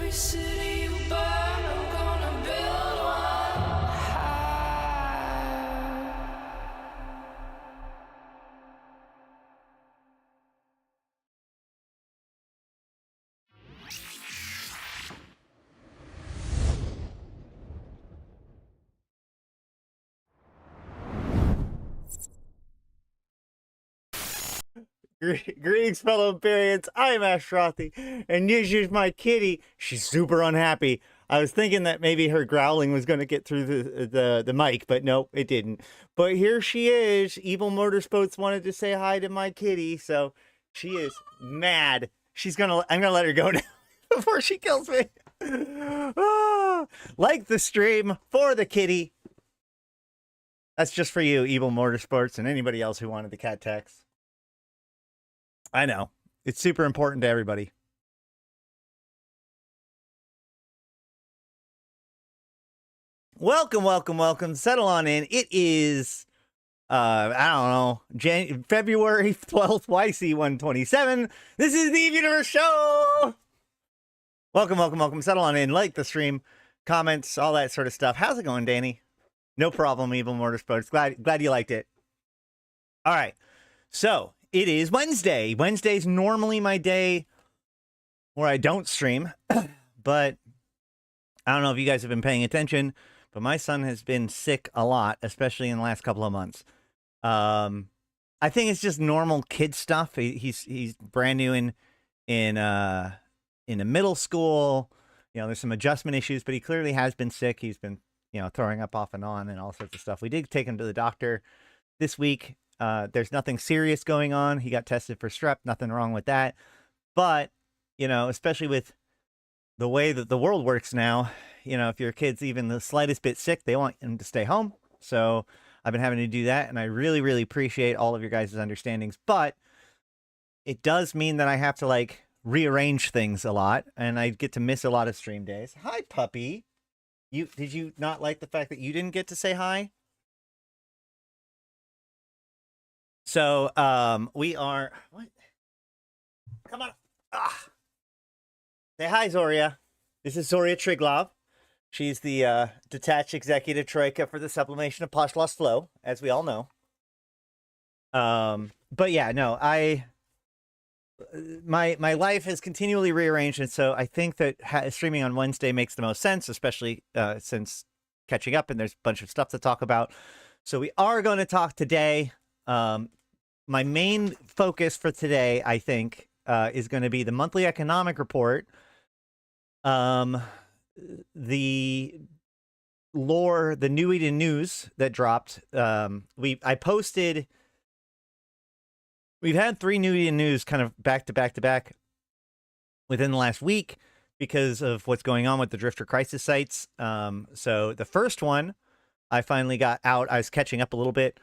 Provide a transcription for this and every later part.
Every city you burn, I'm gonna build one high. Greetings, fellow Imperians. I'm Ash Rothy, and here's my kitty. She's super unhappy. I was thinking that maybe her growling was going to get through the mic, but nope, it didn't. But here she is. Evil Motorsports wanted to say hi to my kitty, so she is mad. I'm gonna let her go now before she kills me. Like the stream for the kitty. That's just for you, Evil Motorsports, and anybody else who wanted the cat text. I know. It's super important to everybody. Welcome, welcome, welcome. Settle on in. It is, I don't know, February 12th, YC127. This is the Eve Universe Show. Welcome, welcome, welcome. Settle on in. Like the stream, comments, all that sort of stuff. How's it going, Danny? No problem, Evil Motorsports. Glad you liked it. All right. So, it is Wednesday. Wednesday's normally my day where I don't stream, but I don't know if you guys have been paying attention, but my son has been sick a lot, especially in the last couple of months. I think it's just normal kid stuff. He's brand new in a middle school. You know, there's some adjustment issues, but he clearly has been sick. He's been, you know, throwing up off and on and all sorts of stuff. We did take him to the doctor this week. There's nothing serious going on. He got tested for strep, nothing wrong with that. But, you know, especially with the way that the world works now, you know, if your kid's even the slightest bit sick, they want him to stay home. So I've been having to do that, and I really, really appreciate all of your guys' understandings. But it does mean that I have to, like, rearrange things a lot, and I get to miss a lot of stream days. Hi, puppy. Did you not like the fact that you didn't get to say hi? So, we are... What? Come on. Ah. Say hi, Zoria. This is Zoria Triglov. She's the detached executive troika for the sublimation of Posh Lost Flow, as we all know. But yeah, no, my life has continually rearranged, and so I think that streaming on Wednesday makes the most sense, especially since catching up, and there's a bunch of stuff to talk about. So we are going to talk today. My main focus for today, I think, is going to be the monthly economic report. The New Eden news that dropped. We've had 3 New Eden news kind of back to back to back within the last week because of what's going on with the Drifter Crisis sites. So the first one I finally got out. I was catching up a little bit.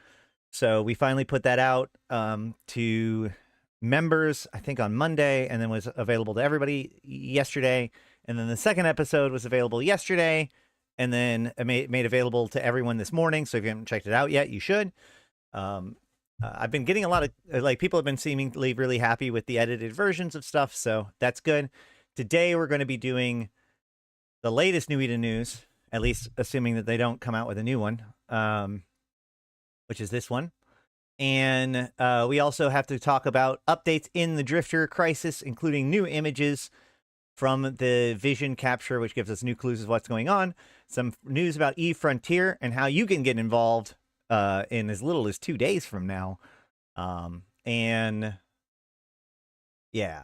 So we finally put that out to members, I think on Monday, and then was available to everybody yesterday. And then the second episode was available yesterday, and then made available to everyone this morning. So if you haven't checked it out yet, you should. I've been getting a lot of, people have been seemingly really happy with the edited versions of stuff, so that's good. Today we're going to be doing the latest New Eden news, at least assuming that they don't come out with a new one, which is this one. And we also have to talk about updates in the Drifter Crisis, including new images from the vision capture, which gives us new clues of what's going on. Some news about Eve Frontier and how you can get involved in as little as 2 days from now. And yeah,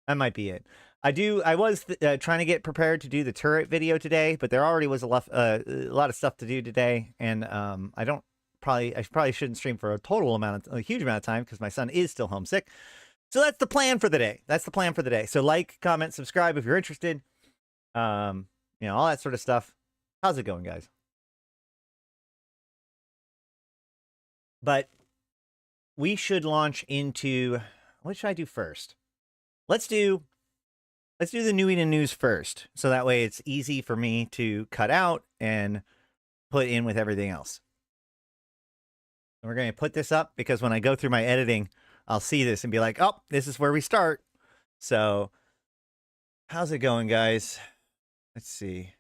that might be it. I was trying to get prepared to do the turret video today, but there already was a lot of stuff to do today. And I probably shouldn't stream for a huge amount of time because my son is still homesick. So that's the plan for the day. So like, comment, subscribe if you're interested. You know, all that sort of stuff. How's it going, guys? But we should launch into, what should I do first? Let's do the New Eden news first. So that way it's easy for me to cut out and put in with everything else. And we're going to put this up because when I go through my editing, I'll see this and be like, oh, this is where we start. So How's it going, guys? Let's see.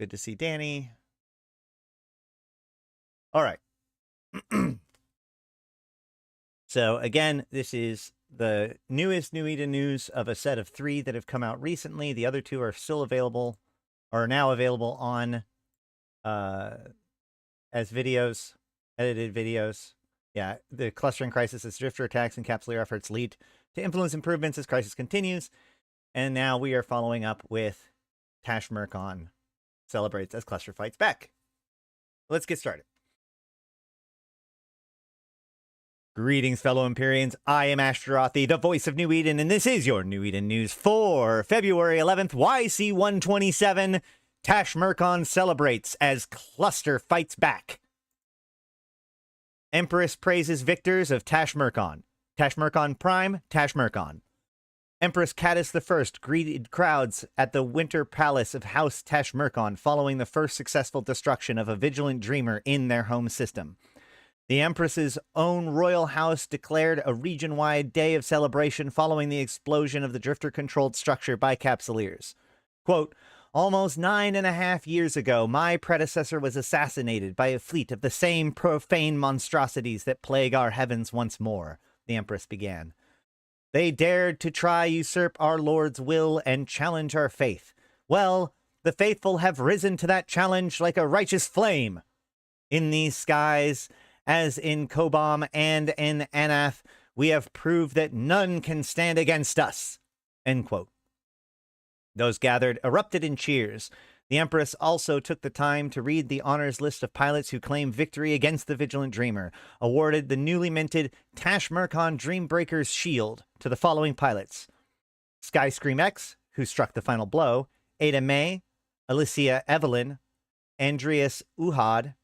Good to see Danny. All right. So, again, this is the newest New Eden news of a set of 3 that have come out recently. The other 2 are still available, or are now available on as videos, edited videos. Yeah, the clustering crisis as drifter attacks and capsuleer efforts lead to influence improvements as crisis continues. And now we are following up with Tash Murkon celebrates as cluster fights back. Let's get started. Greetings, fellow Empyreans. I am Ashtarothi, the voice of New Eden, and this is your New Eden news for February 11th, YC127. Tash Murkon celebrates as cluster fights back. Empress praises victors of Tash Murkon. Tash Murkon Prime, Tash Murkon. Empress Caddis I greeted crowds at the Winter Palace of House Tash Murkon following the first successful destruction of a vigilant dreamer in their home system. The Empress's own royal house declared a region-wide day of celebration following the explosion of the drifter-controlled structure by capsuleers. Quote, almost 9.5 years ago, my predecessor was assassinated by a fleet of the same profane monstrosities that plague our heavens once more, the Empress began. They dared to try usurp our Lord's will and challenge our faith. Well, the faithful have risen to that challenge like a righteous flame. In these skies, as in Kobam and in Anath, we have proved that none can stand against us. End quote. Those gathered erupted in cheers. The Empress also took the time to read the honors list of pilots who claimed victory against the Vigilant Dreamer, awarded the newly minted Tash Murkon Dreambreaker's Shield to the following pilots. Skyscream X, who struck the final blow, Ada May, Alicia Evelyn, Andreas Uhad,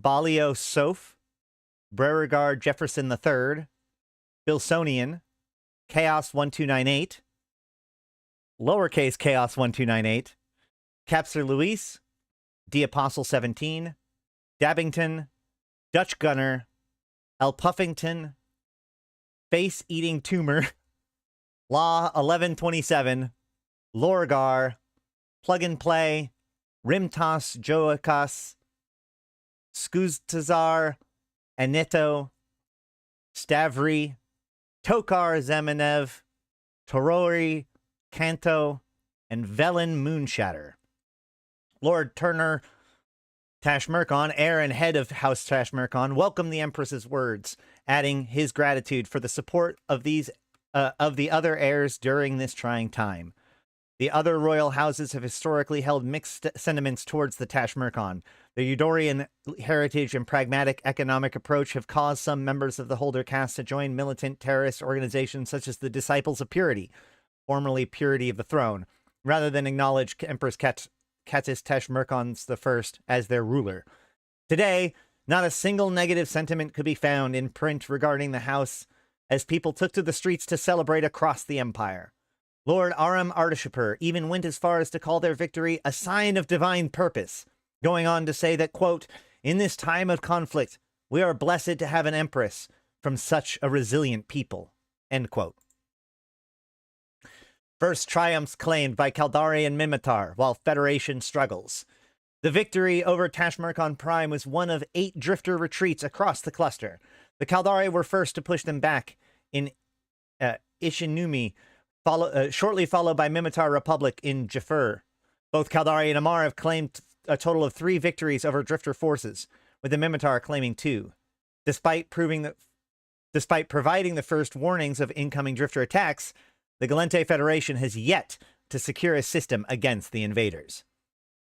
Balio Soph, Beauregard Jefferson III, Bilsonian, Chaos 1298, lowercase Chaos 1298, Capser Luis, D Apostle 17, Dabbington, Dutch Gunner, El Puffington, Face Eating Tumor, Law 1127, Lorgar, Plug and Play, Rimtas Joakas, Skuztazar, Aneto, Stavri, Tokar Zemanev, Torori, Kanto, and Velen Moonshatter. Lord Turner Tash Murkon, heir and head of House Tash Murkon, welcomed the Empress's words, adding his gratitude for the support of the other heirs during this trying time. The other royal houses have historically held mixed sentiments towards the Tash Murkon. The Eudorian heritage and pragmatic economic approach have caused some members of the Holder caste to join militant terrorist organizations such as the Disciples of Purity, formerly Purity of the Throne, rather than acknowledge Empress Catis Tash Murkon I as their ruler. Today, not a single negative sentiment could be found in print regarding the house, as people took to the streets to celebrate across the empire. Lord Aram Ardashapur even went as far as to call their victory a sign of divine purpose, going on to say that, quote, in this time of conflict, we are blessed to have an empress from such a resilient people, end quote. First triumphs claimed by Caldari and Minmatar, while Federation struggles. The victory over Tash Murkon Prime was one of 8 drifter retreats across the cluster. The Caldari were first to push them back in Ishinumi, shortly followed by Minmatar Republic in Jafur. Both Caldari and Amar have claimed a total of 3 victories over drifter forces, with the Minmatar claiming 2. Despite providing the first warnings of incoming drifter attacks, the Galente Federation has yet to secure a system against the invaders.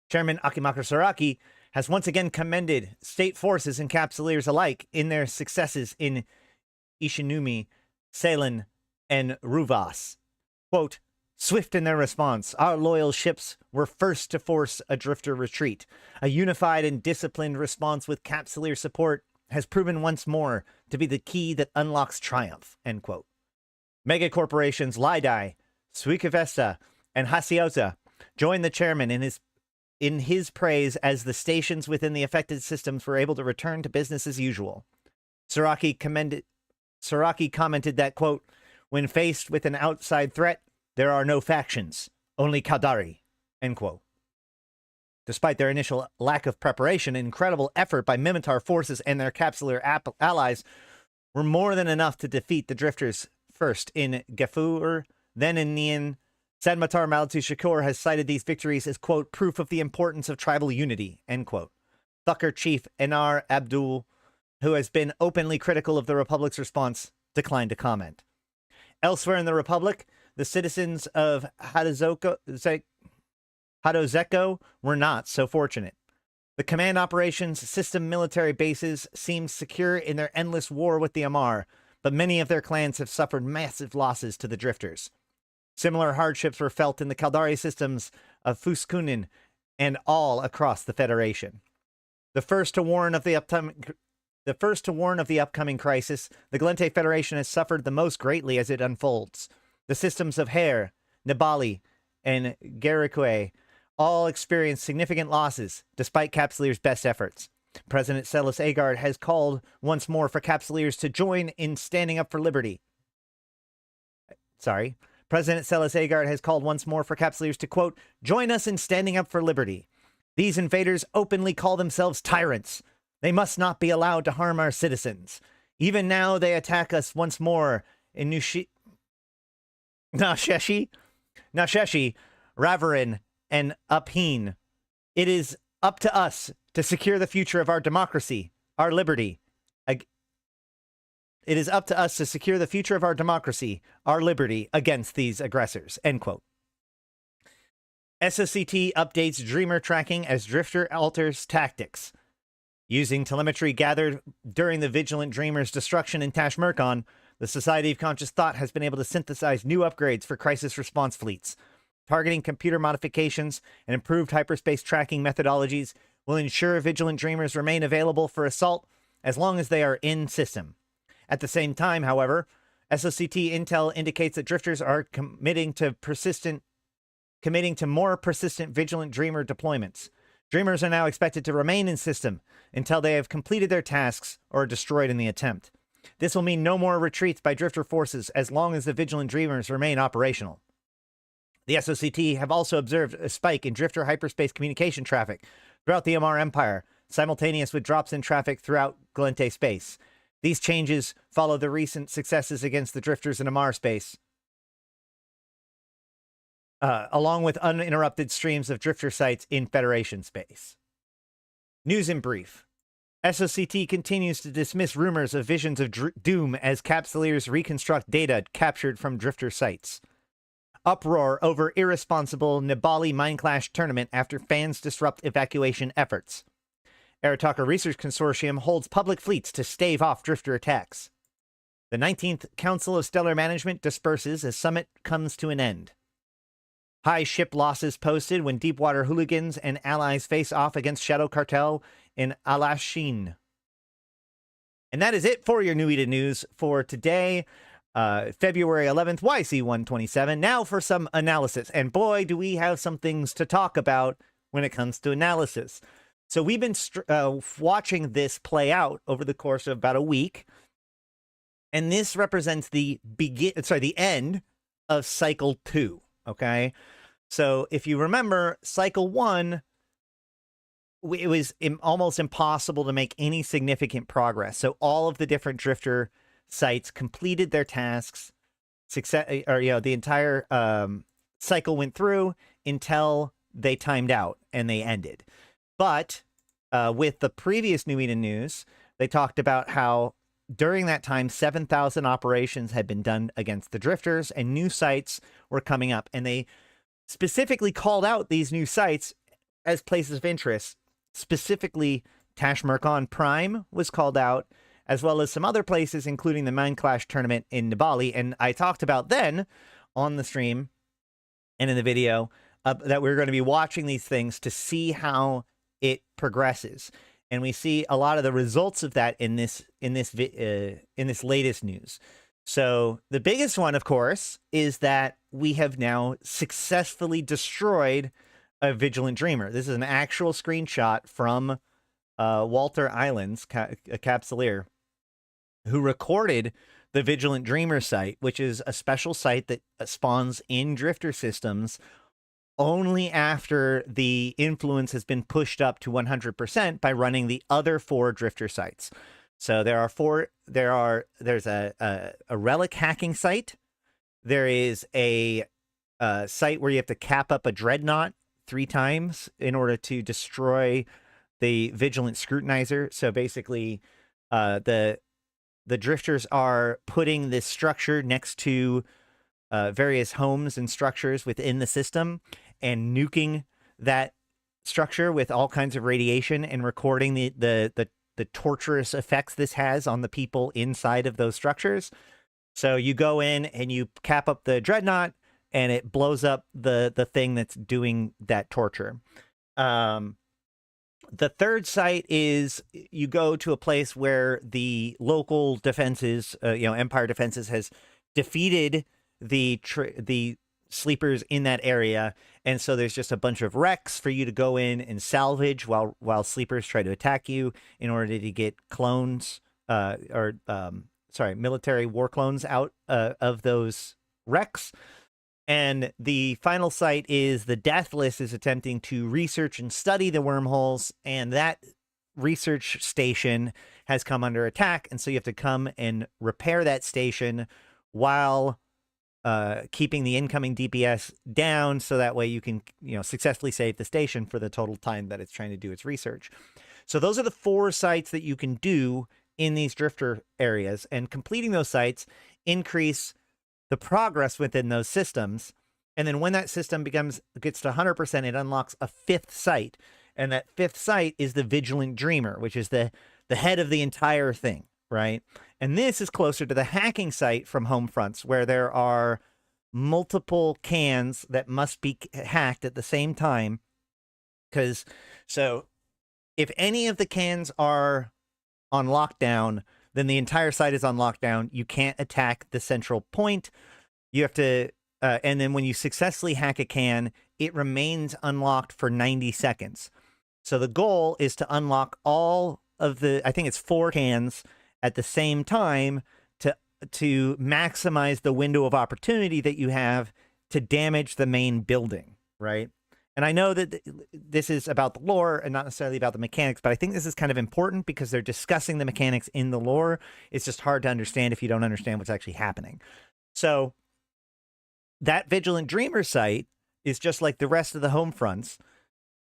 Chairman Akimakar Saraki has once again commended state forces and capsuleers alike in their successes in Ishinumi, Ceylon, and Ruvas. Quote, swift in their response, our loyal ships were first to force a drifter retreat. A unified and disciplined response with capsuleer support has proven once more to be the key that unlocks triumph, end quote. Mega corporations Lidai, Suikavesta, and Hasiota joined the chairman in his praise as the stations within the affected systems were able to return to business as usual. Saraki commented that, quote, when faced with an outside threat, There are no factions, only Caldari, end quote. Despite their initial lack of preparation, incredible effort by Mimitar forces and their capsular allies were more than enough to defeat the Drifters, first in Gafur, then in Nian. Sadmatar Maltu Shakur has cited these victories as, quote, proof of the importance of tribal unity, end quote. Thucker chief Enar Abdul, who has been openly critical of the Republic's response, declined to comment. Elsewhere in the Republic, the citizens of Hadozeko were not so fortunate. The command operations system military bases seemed secure in their endless war with the Amar, but many of their clans have suffered massive losses to the Drifters. Similar hardships were felt in the Caldari systems of Fuskunin and all across the Federation. The first to warn of the upcoming crisis, the Glente Federation has suffered the most greatly as it unfolds. The systems of Hare, Nibali, and Garikwe all experienced significant losses, despite Capsuleer's best efforts. President Celis Agard has called once more for Capsuleers to join in standing up for liberty. President Celis Agard has called once more for Capsuleers to, quote, join us in standing up for liberty. These invaders openly call themselves tyrants. They must not be allowed to harm our citizens. Even now they attack us once more in Nasheshi, Ravarin, and Upheen. It is up to us to secure the future of our democracy, our liberty. It is up to us to secure the future of our democracy, our liberty, against these aggressors, end quote. SOCT updates Dreamer tracking as Drifter alters tactics. Using telemetry gathered during the Vigilant Dreamer's destruction in Tashmerkon, the Society of Conscious Thought has been able to synthesize new upgrades for crisis response fleets. Targeting computer modifications and improved hyperspace tracking methodologies will ensure Vigilant Dreamers remain available for assault as long as they are in system. At the same time, however, SOCT intel indicates that Drifters are committing to more persistent Vigilant Dreamer deployments. Dreamers are now expected to remain in system until they have completed their tasks or are destroyed in the attempt. This will mean no more retreats by Drifter forces as long as the Vigilant Dreamers remain operational. The SOCT have also observed a spike in Drifter hyperspace communication traffic throughout the Amar Empire, simultaneous with drops in traffic throughout Glente space. These changes follow the recent successes against the Drifters in Amar space, along with uninterrupted streams of Drifter sites in Federation space. News in brief. SOCT continues to dismiss rumors of visions of doom as Capsuleers reconstruct data captured from Drifter sites. Uproar over irresponsible Nibali Mineclash tournament after fans disrupt evacuation efforts. Arataka Research Consortium holds public fleets to stave off Drifter attacks. The 19th Council of Stellar Management disperses as summit comes to an end. High ship losses posted when Deepwater hooligans and allies face off against Shadow Cartel in Alashin. And that is it for your New Eden News for today, February 11th, YC127. Now for some analysis. And boy, do we have some things to talk about when it comes to analysis. So we've been watching this play out over the course of about a week. And this represents the end of cycle 2. Okay. So if you remember, cycle 1, it was almost impossible to make any significant progress. So all of the different Drifter sites completed their tasks. The entire cycle went through until they timed out and they ended. But with the previous New Eden News, they talked about how during that time, 7,000 operations had been done against the Drifters and new sites were coming up. And they specifically called out these new sites as places of interest. Specifically, Tashmerkon Prime was called out, as well as some other places, including the Mineclash tournament in Nibali. And I talked about then on the stream and in the video that we're going to be watching these things to see how it progresses. And we see a lot of the results of that in this latest news. So the biggest one, of course, is that we have now successfully destroyed a Vigilant Dreamer. This is an actual screenshot from Walter Islands, a Capsuleer, who recorded the Vigilant Dreamer site, which is a special site that spawns in drifter systems only after the influence has been pushed up to 100% by running the other 4 drifter sites. So there's a relic hacking site. There is a site where you have to cap up a dreadnought 3 times in order to destroy the Vigilant Scrutinizer. So basically, the drifters are putting this structure next to various homes and structures within the system and nuking that structure with all kinds of radiation and recording the torturous effects this has on the people inside of those structures. So you go in and you cap up the dreadnought and it blows up the thing that's doing that torture. The third site is you go to a place where the local defenses, Empire Defenses has defeated the sleepers in that area, and so there's just a bunch of wrecks for you to go in and salvage while sleepers try to attack you in order to get clones, military war clones out of those wrecks. And the final site is the Deathless is attempting to research and study the wormholes, and that research station has come under attack, and so you have to come and repair that station while keeping the incoming DPS down, so that way you can successfully save the station for the total time that it's trying to do its research. So those are the 4 sites that you can do in these drifter areas, and completing those sites increase the progress within those systems. And then when that system gets to 100%, it unlocks a 5th site. And that 5th site is the Vigilant Dreamer, which is the head of the entire thing, right? And this is closer to the hacking site from Homefronts, where there are multiple cans that must be hacked at the same time. So if any of the cans are on lockdown, then the entire site is on lockdown. You can't attack the central point. You have to, and then when you successfully hack a can, it remains unlocked for 90 seconds. So the goal is to unlock all of I think it's 4 cans at the same time to maximize the window of opportunity that you have to damage the main building, right? And I know that this is about the lore and not necessarily about the mechanics, but I think this is kind of important because they're discussing the mechanics in the lore. It's just hard to understand if you don't understand what's actually happening. So that Vigilant Dreamer site is just like the rest of the home fronts.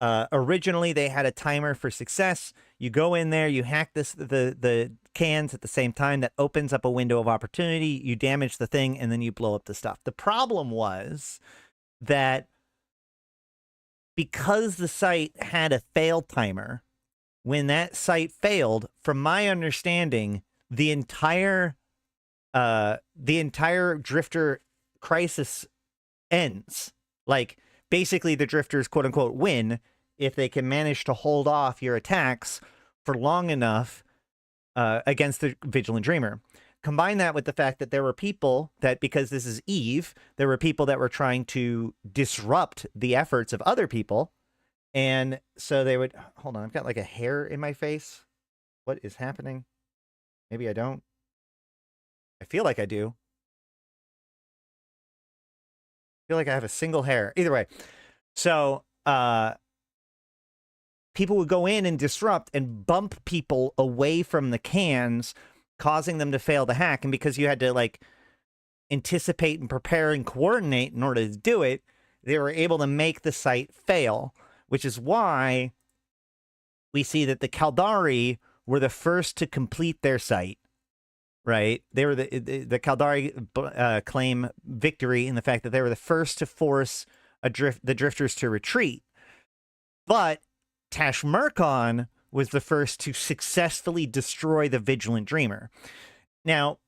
Originally, they had a timer for success. You go in there, you hack the cans at the same time. That opens up a window of opportunity. You damage the thing, and then you blow up the stuff. The problem was that because the site had a fail timer, when that site failed, from my understanding, the entire drifter crisis ends. Like, basically, the drifters, quote unquote, win if they can manage to hold off your attacks for long enough against the Vigilant Dreamer. Combine that with the fact that there were people that, because this is Eve, there were people that were trying to disrupt the efforts of other people. And so they would, hold on, I've got like a hair in my face. What is happening? Maybe I don't. I feel like I do. I feel like I have a single hair. Either way. So people would go in and disrupt and bump people away from the cans, causing them to fail the hack. And because you had to like anticipate and prepare and coordinate in order to do it, they were able to make the site fail, which is why we see that the Caldari were the first to complete their site, right? They were the Caldari claim victory in the fact that they were the first to force the drifters to retreat. But Tashmurkon was the first to successfully destroy the Vigilant Dreamer. Now,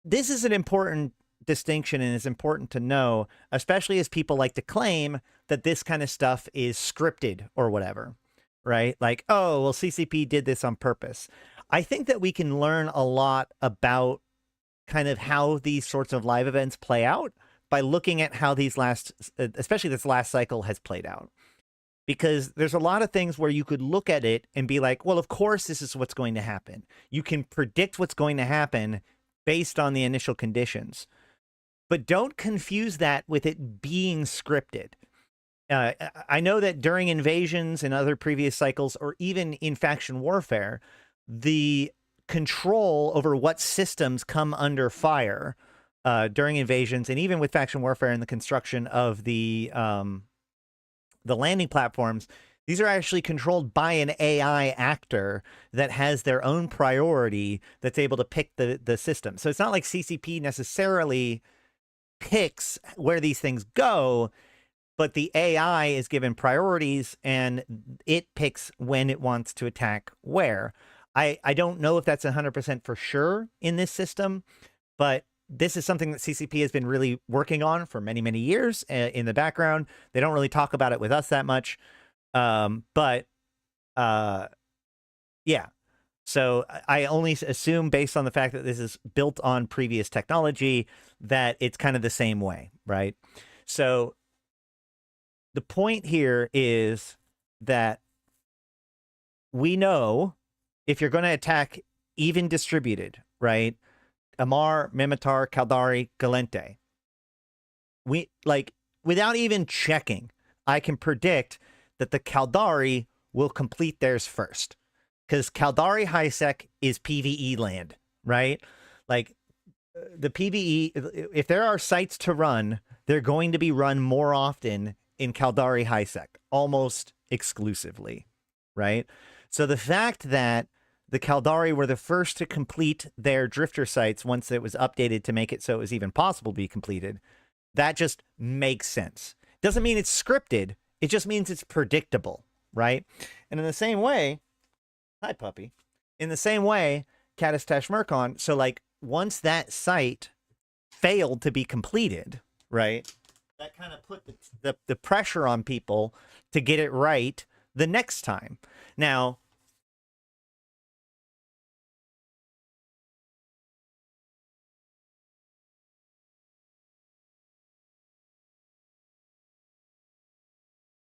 this is an important distinction, and it's important to know, especially as people like to claim that this kind of stuff is scripted or whatever, right? Like, oh, well, CCP did this on purpose. I think that we can learn a lot about kind of how these sorts of live events play out by looking at how especially this last cycle has played out. Because there's a lot of things where you could look at it and be like, well, of course, this is what's going to happen. You can predict what's going to happen based on the initial conditions. But don't confuse that with it being scripted. I know that during invasions and other previous cycles, or even in faction warfare, the control over what systems come under fire during invasions, and even with faction warfare and the construction of the landing platforms, these are actually controlled by an AI actor that has their own priority that's able to pick the system. So it's not like CCP necessarily picks where these things go, but the AI is given priorities and it picks when it wants to attack where. I don't know if that's 100% for sure in this system, but this is something that CCP has been really working on for many, many years in the background. They don't really talk about it with us that much. But yeah. So I only assume, based on the fact that this is built on previous technology, that it's kind of the same way, right? So the point here is that we know if you're going to attack even distributed, right? Amar, Mimitar, Caldari, Galente. We, like, without even checking, I can predict that the Caldari will complete theirs first. Because Caldari Highsec is PvE land, right? Like, the PvE, if there are sites to run, they're going to be run more often in Caldari Highsec, almost exclusively, right? So the fact that the Caldari were the first to complete their drifter sites once it was updated to make it so it was even possible to be completed, that just makes sense. Doesn't mean it's scripted. It just means it's predictable, right? And in the same way, hi, puppy. In the same way, Catastash Mercon, so like once that site failed to be completed, right, that kind of put the pressure on people to get it right the next time. Now,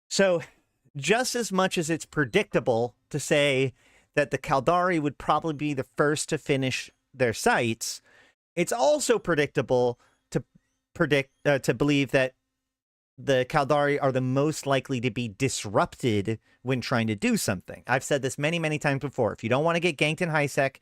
so just as much as it's predictable to say that the Caldari would probably be the first to finish their sites, it's also predictable to to believe that the Caldari are the most likely to be disrupted when trying to do something. I've said this many, many times before. If you don't want to get ganked in Highsec,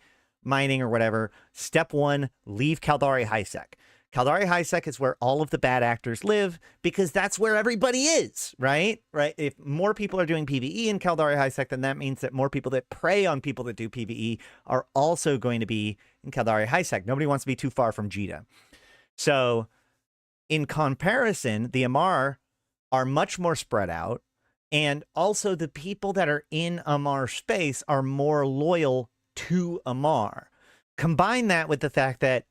mining or whatever, step one, leave Caldari Highsec. Caldari Highsec is where all of the bad actors live because that's where everybody is, right? Right. If more people are doing PvE in Caldari Highsec, then that means that more people that prey on people that do PvE are also going to be in Caldari Highsec. Nobody wants to be too far from Jita. So in comparison, the Amar are much more spread out. And also the people that are in Amar space are more loyal to Amar. Combine that with the fact that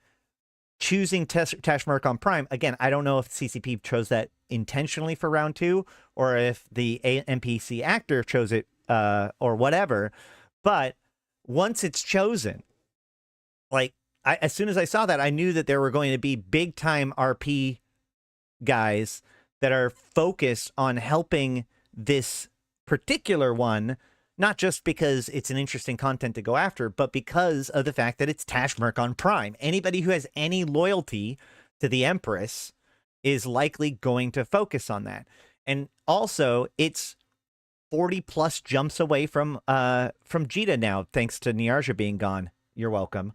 choosing Tashmerk on Prime, again, I don't know if CCP chose that intentionally for round 2 or if the NPC actor chose it or whatever. But once it's chosen, like, as soon as I saw that, I knew that there were going to be big time RP guys that are focused on helping this particular one, not just because it's an interesting content to go after, but because of the fact that it's Tashmerk on Prime. Anybody who has any loyalty to the Empress is likely going to focus on that. And also, it's 40 plus jumps away from Jita now, thanks to Niarja being gone. You're welcome.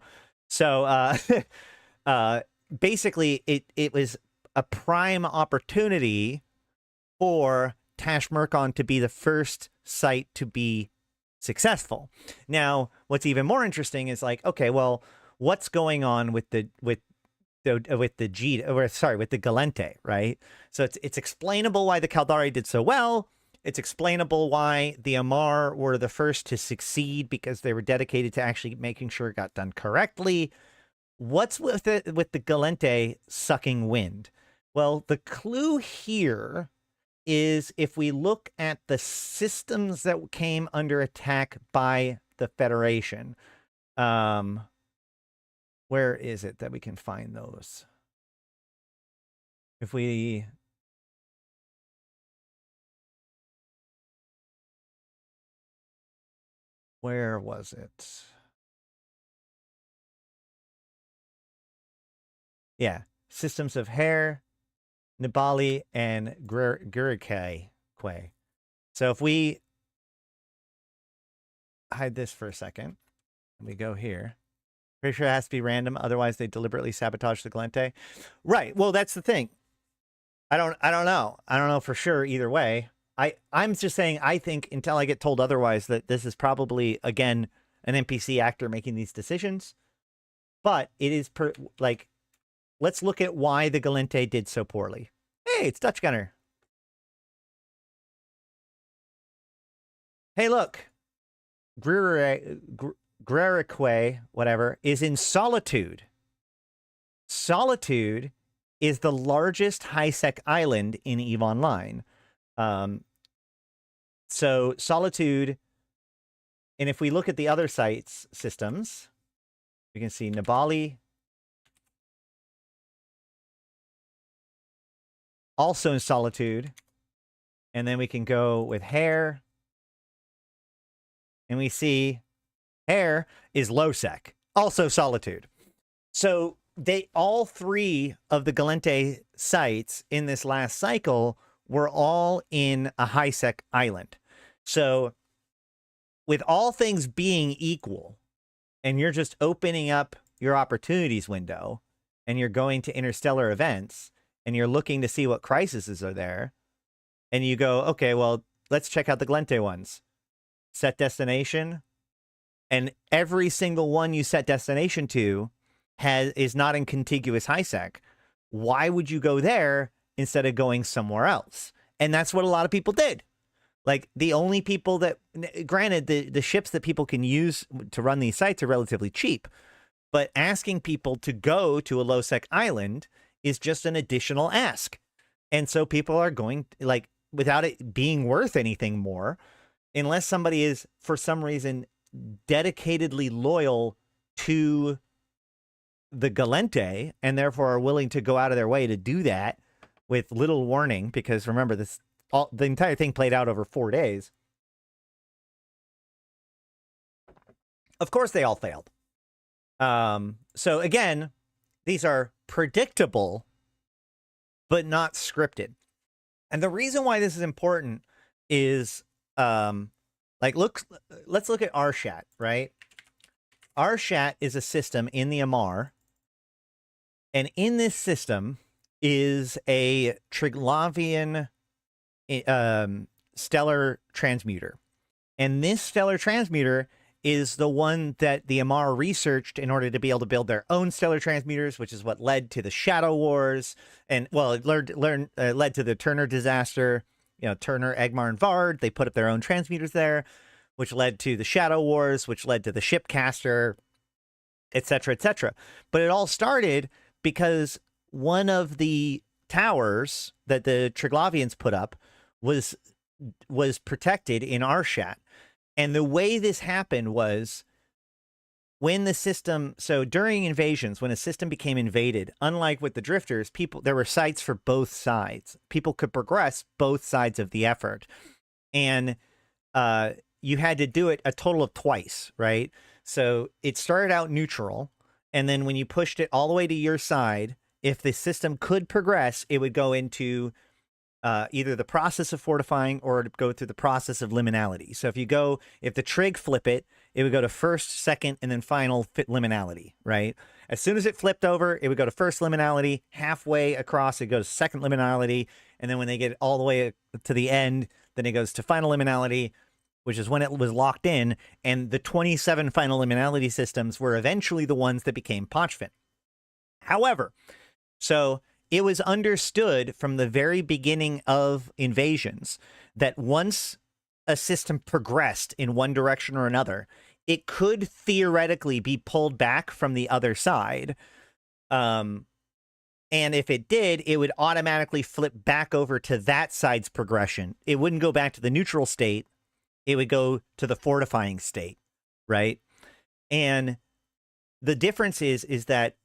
So basically, it was a prime opportunity for Tashmercon to be the first site to be successful. Now, what's even more interesting is like, okay, well, what's going on with the Galente, right? So it's explainable why the Caldari did so well. It's explainable why the Amar were the first to succeed because they were dedicated to actually making sure it got done correctly. What's with the Galente sucking wind? Well, the clue here is if we look at the systems that came under attack by the Federation. Where is it that we can find those? If we... Where was it? Yeah. Systems of Hare, Nibali, and Gurikay. So if we hide this for a second, we go here. Pretty sure it has to be random, otherwise they deliberately sabotage the Galente. Right. Well, that's the thing. I don't know. I don't know for sure either way. I'm just saying I think until I get told otherwise that this is probably again an NPC actor making these decisions. But it is like let's look at why the Galente did so poorly. Hey, it's Dutch Gunner. Hey, look. Grerique, whatever, is in Solitude. Solitude is the largest high-sec island in EVE Online. So Solitude, and if we look at the other sites systems, we can see Nibali, also in Solitude, and then we can go with Hare, and we see Hare is low sec, also Solitude. So all three of the Galente sites in this last cycle were all in a high sec island. So with all things being equal, and you're just opening up your opportunities window, and you're going to interstellar events, and you're looking to see what crises are there, and you go, okay, well, let's check out the Galente ones. Set destination, and every single one you set destination to is not in contiguous high sec. Why would you go there instead of going somewhere else? And that's what a lot of people did. Like the only people that, granted, the ships that people can use to run these sites are relatively cheap, but asking people to go to a low sec island is just an additional ask. And so people are going, like, without it being worth anything more, unless somebody is for some reason dedicatedly loyal to the Galente and therefore are willing to go out of their way to do that with little warning, because remember, the entire thing played out over 4 days. Of course, they all failed. So again, these are predictable, but not scripted. And the reason why this is important is, like, let's look at Arshat, right? Arshat is a system in the Amar, and in this system is a Triglavian stellar transmuter. And this stellar transmuter is the one that the Amar researched in order to be able to build their own stellar transmuters, which is what led to the Shadow Wars, and, well, it led to the Turner disaster. You know, Turner, Egmar, and Vard, they put up their own transmuters there, which led to the Shadow Wars, which led to the Shipcaster, etc., etc. But it all started because one of the towers that the Triglavians put up was protected in Arshat. And the way this happened was when the system, so during invasions, when a system became invaded, unlike with the Drifters, there were sites for both sides. People could progress both sides of the effort. And you had to do it a total of twice, right? So it started out neutral, and then when you pushed it all the way to your side, if the system could progress, it would go into either the process of fortifying or go through the process of liminality. So if the trig flip it, it would go to first, second, and then final liminality, right? As soon as it flipped over, it would go to first liminality, halfway across, it goes to second liminality, and then when they get all the way to the end, then it goes to final liminality, which is when it was locked in, and the 27 final liminality systems were eventually the ones that became Pochvin. However, so it was understood from the very beginning of invasions that once a system progressed in one direction or another, it could theoretically be pulled back from the other side. And if it did, it would automatically flip back over to that side's progression. It wouldn't go back to the neutral state. It would go to the fortifying state, right? And the difference is that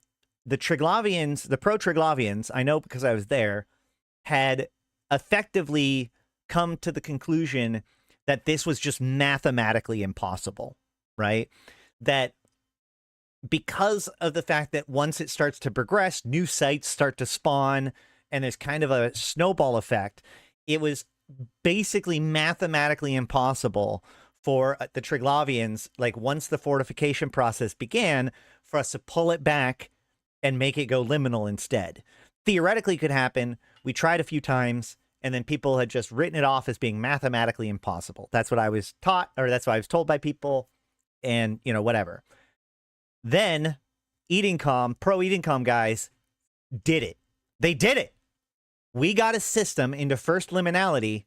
the Triglavians, the pro-Triglavians, I know because I was there, had effectively come to the conclusion that this was just mathematically impossible, right? That because of the fact that once it starts to progress, new sites start to spawn, and there's kind of a snowball effect. It was basically mathematically impossible for the Triglavians, like once the fortification process began, for us to pull it back and make it go liminal instead. Theoretically could happen. We tried a few times, and then people had just written it off as being mathematically impossible. That's what I was taught, or that's what I was told by people, and, you know, whatever. Then Pro Eating Calm guys did it. They did it. We got a system into first liminality,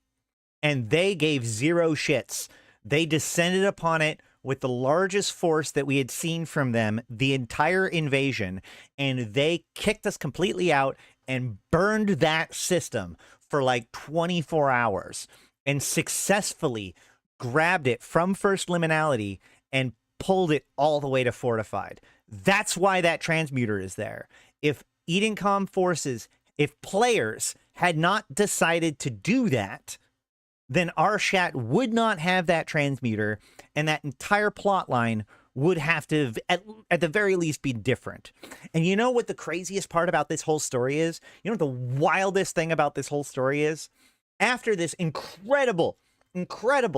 and they gave zero shits. They descended upon it with the largest force that we had seen from them the entire invasion, and they kicked us completely out and burned that system for like 24 hours and successfully grabbed it from first liminality and pulled it all the way to fortified. That's why that transmuter is there. If Eating Calm forces, if players had not decided to do that, then our chat would not have that transmuter, and that entire plot line would have to, at the very least, be different. And you know what the craziest part about this whole story is? You know what the wildest thing about this whole story is? After this incredible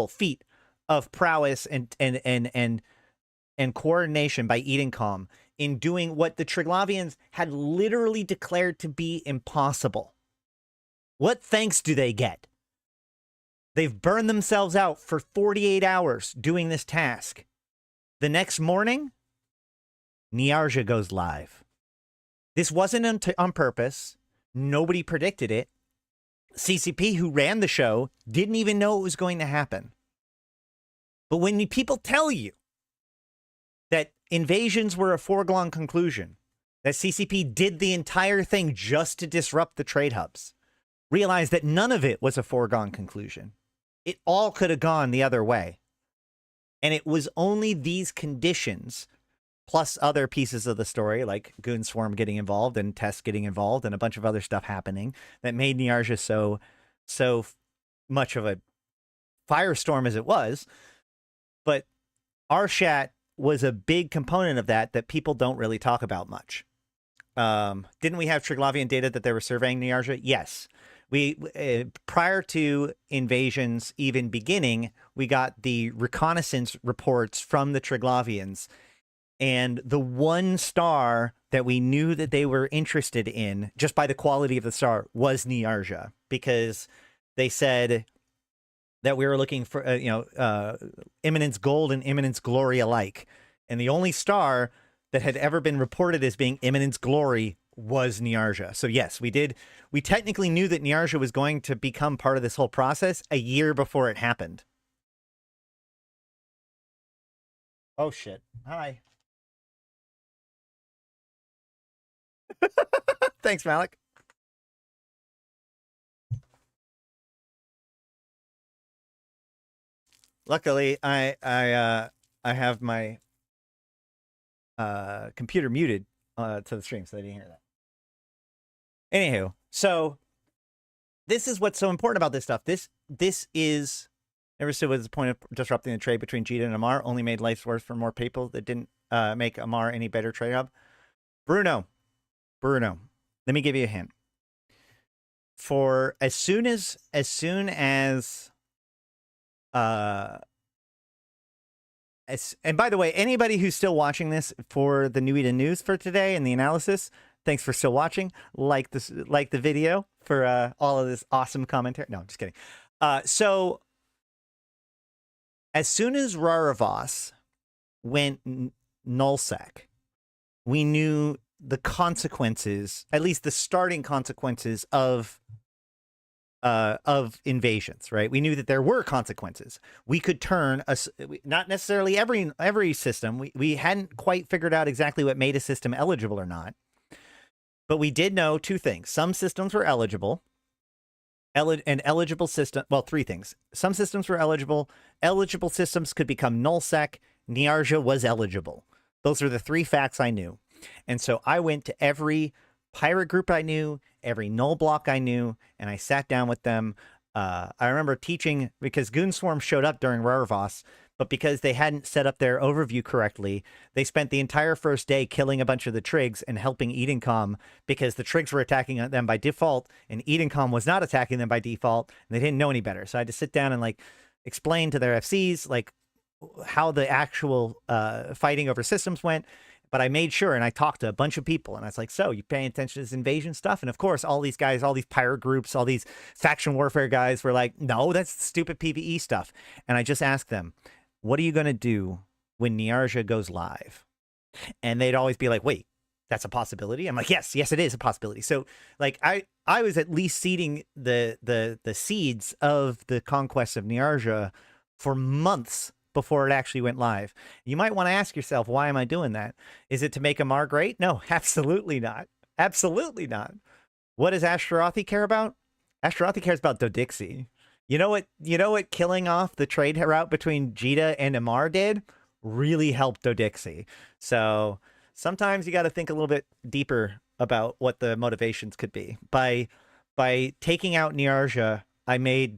feat of prowess and coordination by Eating Calm in doing what the Triglavians had literally declared to be impossible, what thanks do they get? They've burned themselves out for 48 hours doing this task. The next morning, Niarja goes live. This wasn't on purpose. Nobody predicted it. CCP, who ran the show, didn't even know it was going to happen. But when people tell you that invasions were a foregone conclusion, that CCP did the entire thing just to disrupt the trade hubs, realize that none of it was a foregone conclusion. It all could have gone the other way. And it was only these conditions, plus other pieces of the story, like Goon Swarm getting involved and Tess getting involved and a bunch of other stuff happening, that made Niarja so much of a firestorm as it was. But our chat was a big component of that people don't really talk about much. Didn't we have Triglavian data that they were surveying Niarja? Yes. We prior to invasions even beginning, we got the reconnaissance reports from the Triglavians, and the one star that we knew that they were interested in just by the quality of the star was Niarja, because they said that we were looking for Imminence Gold and Imminence Glory alike, and the only star that had ever been reported as being Imminence Glory was Niarja. So yes, we technically knew that Niarja was going to become part of this whole process a year before it happened. Oh shit. Hi. Thanks, Malik. Luckily, I have my computer muted to the stream, so they didn't hear that. Anywho, so this is what's so important about this stuff. This is never stood with the point of disrupting the trade between Jita and Amar, only made life worse for more people that didn't make Amar any better trade hub. Bruno, let me give you a hint. For as soon as and by the way, anybody who's still watching this for the Nuita news for today and the analysis, thanks for still watching. Like the video for all of this awesome commentary. No, I'm just kidding. So as soon as Raravas went nullsec, we knew the consequences, at least the starting consequences of invasions, right? We knew that there were consequences. We could turn not necessarily every system. We hadn't quite figured out exactly what made a system eligible or not. But we did know two things. Some systems were eligible. An eligible system, well, three things. Some systems were eligible. Eligible systems could become nullsec. Niarja was eligible. Those are the three facts I knew. And so I went to every pirate group I knew, every null block I knew, and I sat down with them. I remember teaching, because Goon Swarm showed up during Raravas, but because they hadn't set up their overview correctly, they spent the entire first day killing a bunch of the Trigs and helping Edencom because the Trigs were attacking them by default, and Edencom was not attacking them by default, and they didn't know any better. So I had to sit down and like explain to their FCs like how the actual fighting over systems went. But I made sure, and I talked to a bunch of people, and I was like, so you paying attention to this invasion stuff? And of course, all these guys, all these pirate groups, all these faction warfare guys were like, no, that's stupid PvE stuff. And I just asked them, what are you going to do when Niarja goes live? And they'd always be like, wait, that's a possibility? I'm like, yes, it is a possibility. So like I was at least seeding the seeds of the conquest of Niarja for months before it actually went live. You might want to ask yourself, why am I doing that? Is it to make Amar great? No, absolutely not. Absolutely not. What does Ashtarothi care about? Ashtarothi cares about Dodixie. You know what killing off the trade route between Jita and Amar did? Really helped Dodixie. So sometimes you got to think a little bit deeper about what the motivations could be. By taking out Niarja, I made...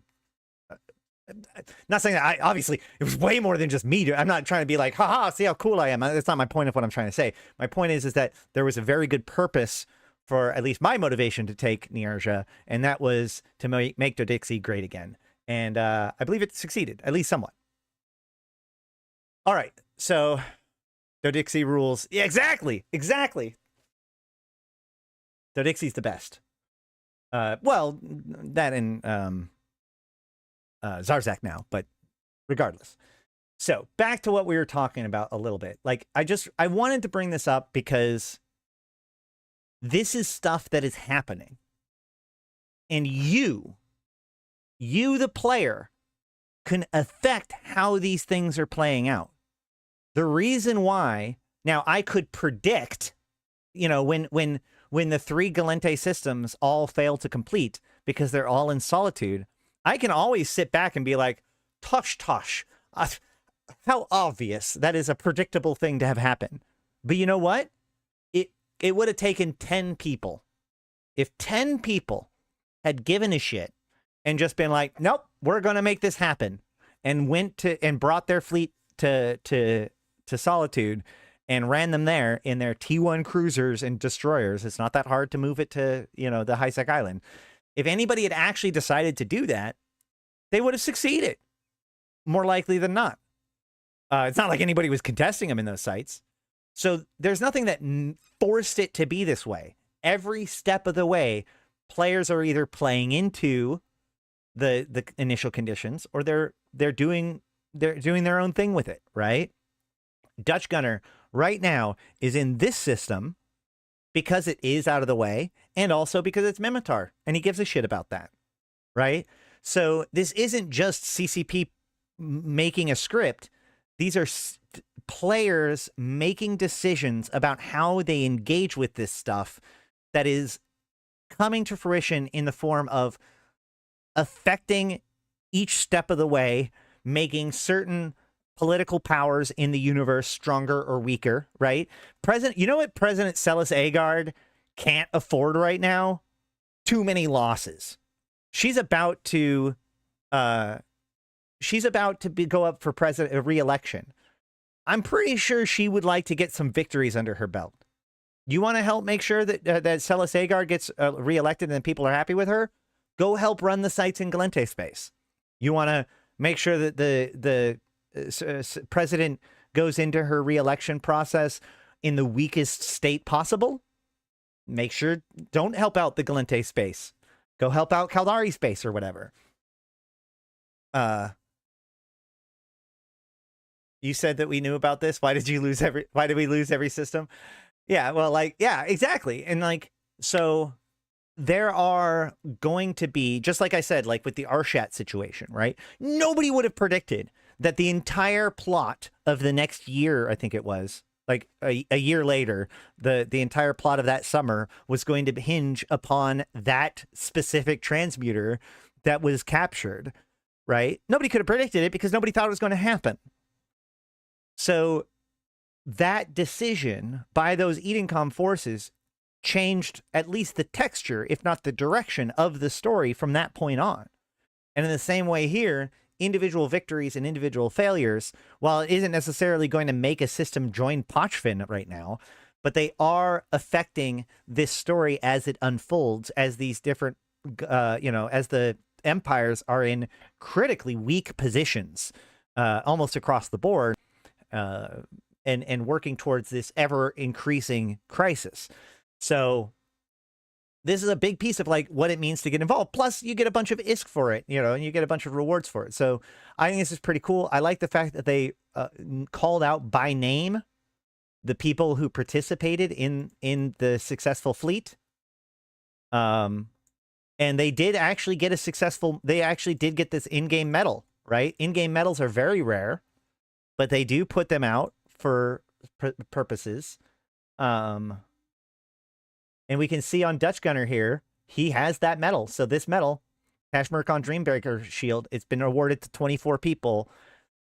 Not saying that obviously it was way more than just me. I'm not trying to be like, haha, see how cool I am. That's not my point of what I'm trying to say. My point is that there was a very good purpose for at least my motivation to take Niarja, and that was to make Dodixie great again. And I believe it succeeded, at least somewhat. All right, so Dodixie rules. Yeah, exactly. Dodixie's the best. Well, that and Zarzak now, but regardless. So back to what we were talking about a little bit. Like I wanted to bring this up because this is stuff that is happening. And you the player, can affect how these things are playing out. The reason why, now I could predict, when the 3 Galente systems all fail to complete because they're all in solitude, I can always sit back and be like, tosh. How obvious. That is a predictable thing to have happen. But you know what? It would have taken 10 people. If 10 people had given a shit and just been like, nope, we're going to make this happen, and brought their fleet to Solitude and ran them there in their T1 cruisers and destroyers. It's not that hard to move it to, the high-sec island. If anybody had actually decided to do that, they would have succeeded, more likely than not. It's not like anybody was contesting them in those sites. So there's nothing that forced it to be this way. Every step of the way, players are either playing into the initial conditions, or they're doing their own thing with it, right? Dutch Gunner right now is in this system because it is out of the way, and also because it's Mimitar, and he gives a shit about that, right? So this isn't just CCP making a script. These are players making decisions about how they engage with this stuff that is coming to fruition in the form of affecting each step of the way, making certain political powers in the universe stronger or weaker, right? You know what President Celis Agard can't afford right now? Too many losses. She's about to go up for re-election. I'm pretty sure she would like to get some victories under her belt. You want to help make sure that Celis Agard gets re-elected and people are happy with her? Go help run the sites in Galente space. You want to make sure that the president goes into her re-election process in the weakest state possible? Make sure, don't help out the Galente space. Go help out Caldari space or whatever. You said that we knew about this. Why did we lose every system? Yeah, well, yeah, exactly. And so there are going to be, just like I said, like with the Arshat situation, right? Nobody would have predicted that the entire plot of the next year, I think it was, like a year later, the entire plot of that summer was going to hinge upon that specific transmuter that was captured, right? Nobody could have predicted it because nobody thought it was going to happen. So that decision by those Edencom forces changed at least the texture, if not the direction of the story from that point on. And in the same way here, individual victories and individual failures, while it isn't necessarily going to make a system join Pochfin right now, but they are affecting this story as it unfolds, as these different, as the empires are in critically weak positions, almost across the board, and working towards this ever increasing crisis. So this is a big piece of like what it means to get involved. Plus, you get a bunch of ISK for it, and you get a bunch of rewards for it. So I think this is pretty cool. I like the fact that they called out by name the people who participated in the successful fleet. And they did actually get they actually did get this in-game medal, right? In-game medals are very rare, but they do put them out for purposes. And we can see on Dutch Gunner here, he has that medal. So this medal, Kashmirkan Dreambreaker Shield, it's been awarded to 24 people.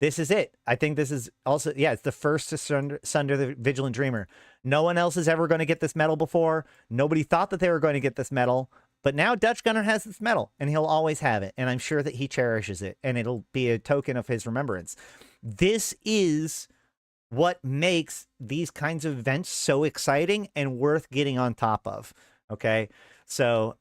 This is it. I think this is also, it's the first to sunder the Vigilant Dreamer. No one else is ever going to get this medal before. Nobody thought that they were going to get this medal. But now Dutch Gunner has this medal, and he'll always have it. And I'm sure that he cherishes it, and it'll be a token of his remembrance. This is what makes these kinds of events so exciting and worth getting on top of. Okay? So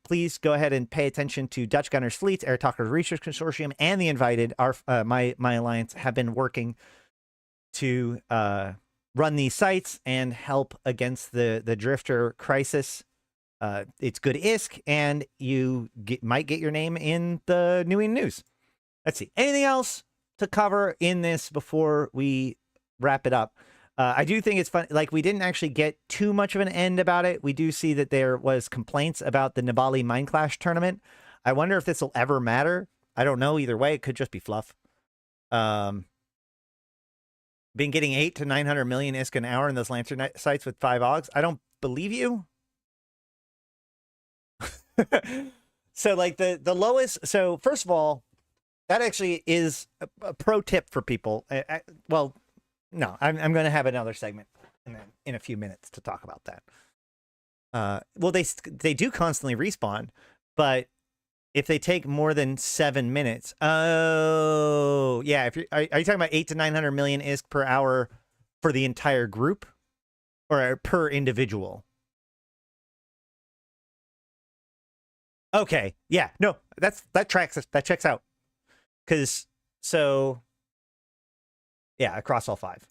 please go ahead and pay attention to Dutch Gunner's Fleets, Air Talkers Research Consortium, and the Invited. My alliance have been working to run these sites and help against the drifter crisis. It's good ISK, and you might get your name in the New England News. Let's see. Anything else to cover in this before we wrap it up? I do think it's fun. Like, we didn't actually get too much of an end about it. We do see that there was complaints about the Nibali Mind Clash tournament. I wonder if this will ever matter. I don't know. Either way, it could just be fluff. Been getting 8 to 900 million ISK an hour in those Lancer sites with 5 OGs. I don't believe you. So like the lowest. So first of all, that actually is a pro tip for people. Well, no, I'm going to have another segment in a few minutes to talk about that. Well, they do constantly respawn, but if they take more than 7 minutes, oh yeah. If are you talking about 8 to 900 million ISK per hour for the entire group, or per individual? Okay, yeah, no, that checks out. Because yeah, across all 5.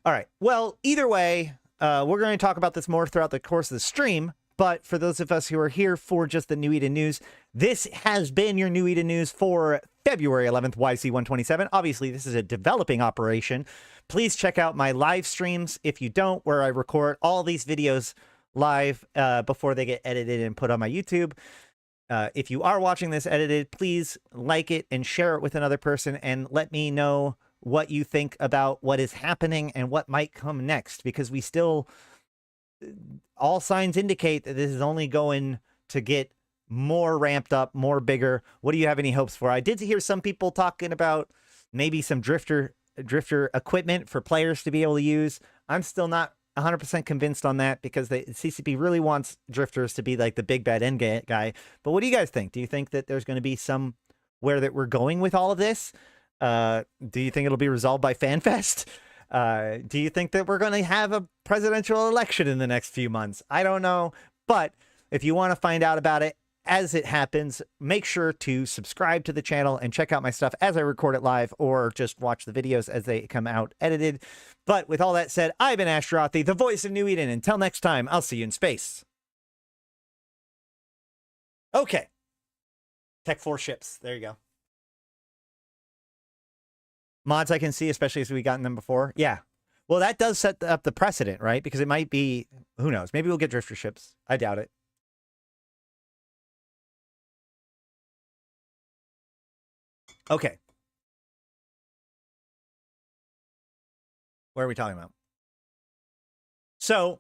All right. Well, either way, we're going to talk about this more throughout the course of the stream. But for those of us who are here for just the New Eden News, this has been your New Eden News for February 11th, YC127. Obviously, this is a developing operation. Please check out my live streams if you don't, where I record all these videos live before they get edited and put on my YouTube. If you are watching this edited, please like it and share it with another person and let me know what you think about what is happening and what might come next, because we still, all signs indicate that this is only going to get more ramped up, more bigger. What do you have any hopes for? I did hear some people talking about maybe some drifter equipment for players to be able to use. I'm still not 100% convinced on that, because the CCP really wants drifters to be like the big bad end guy. But what do you guys think? Do you think that there's going to be somewhere that we're going with all of this? Do you think it'll be resolved by FanFest? Do you think that we're going to have a presidential election in the next few months? I don't know. But if you want to find out about it as it happens, make sure to subscribe to the channel and check out my stuff as I record it live, or just watch the videos as they come out edited. But with all that said, I've been Ashtarothi, the voice of New Eden. Until next time, I'll see you in space. Okay. Tech 4 ships. There you go. Mods I can see, especially as we've gotten them before. Yeah. Well, that does set up the precedent, right? Because it might be, who knows? Maybe we'll get drifter ships. I doubt it. Okay. What are we talking about? So,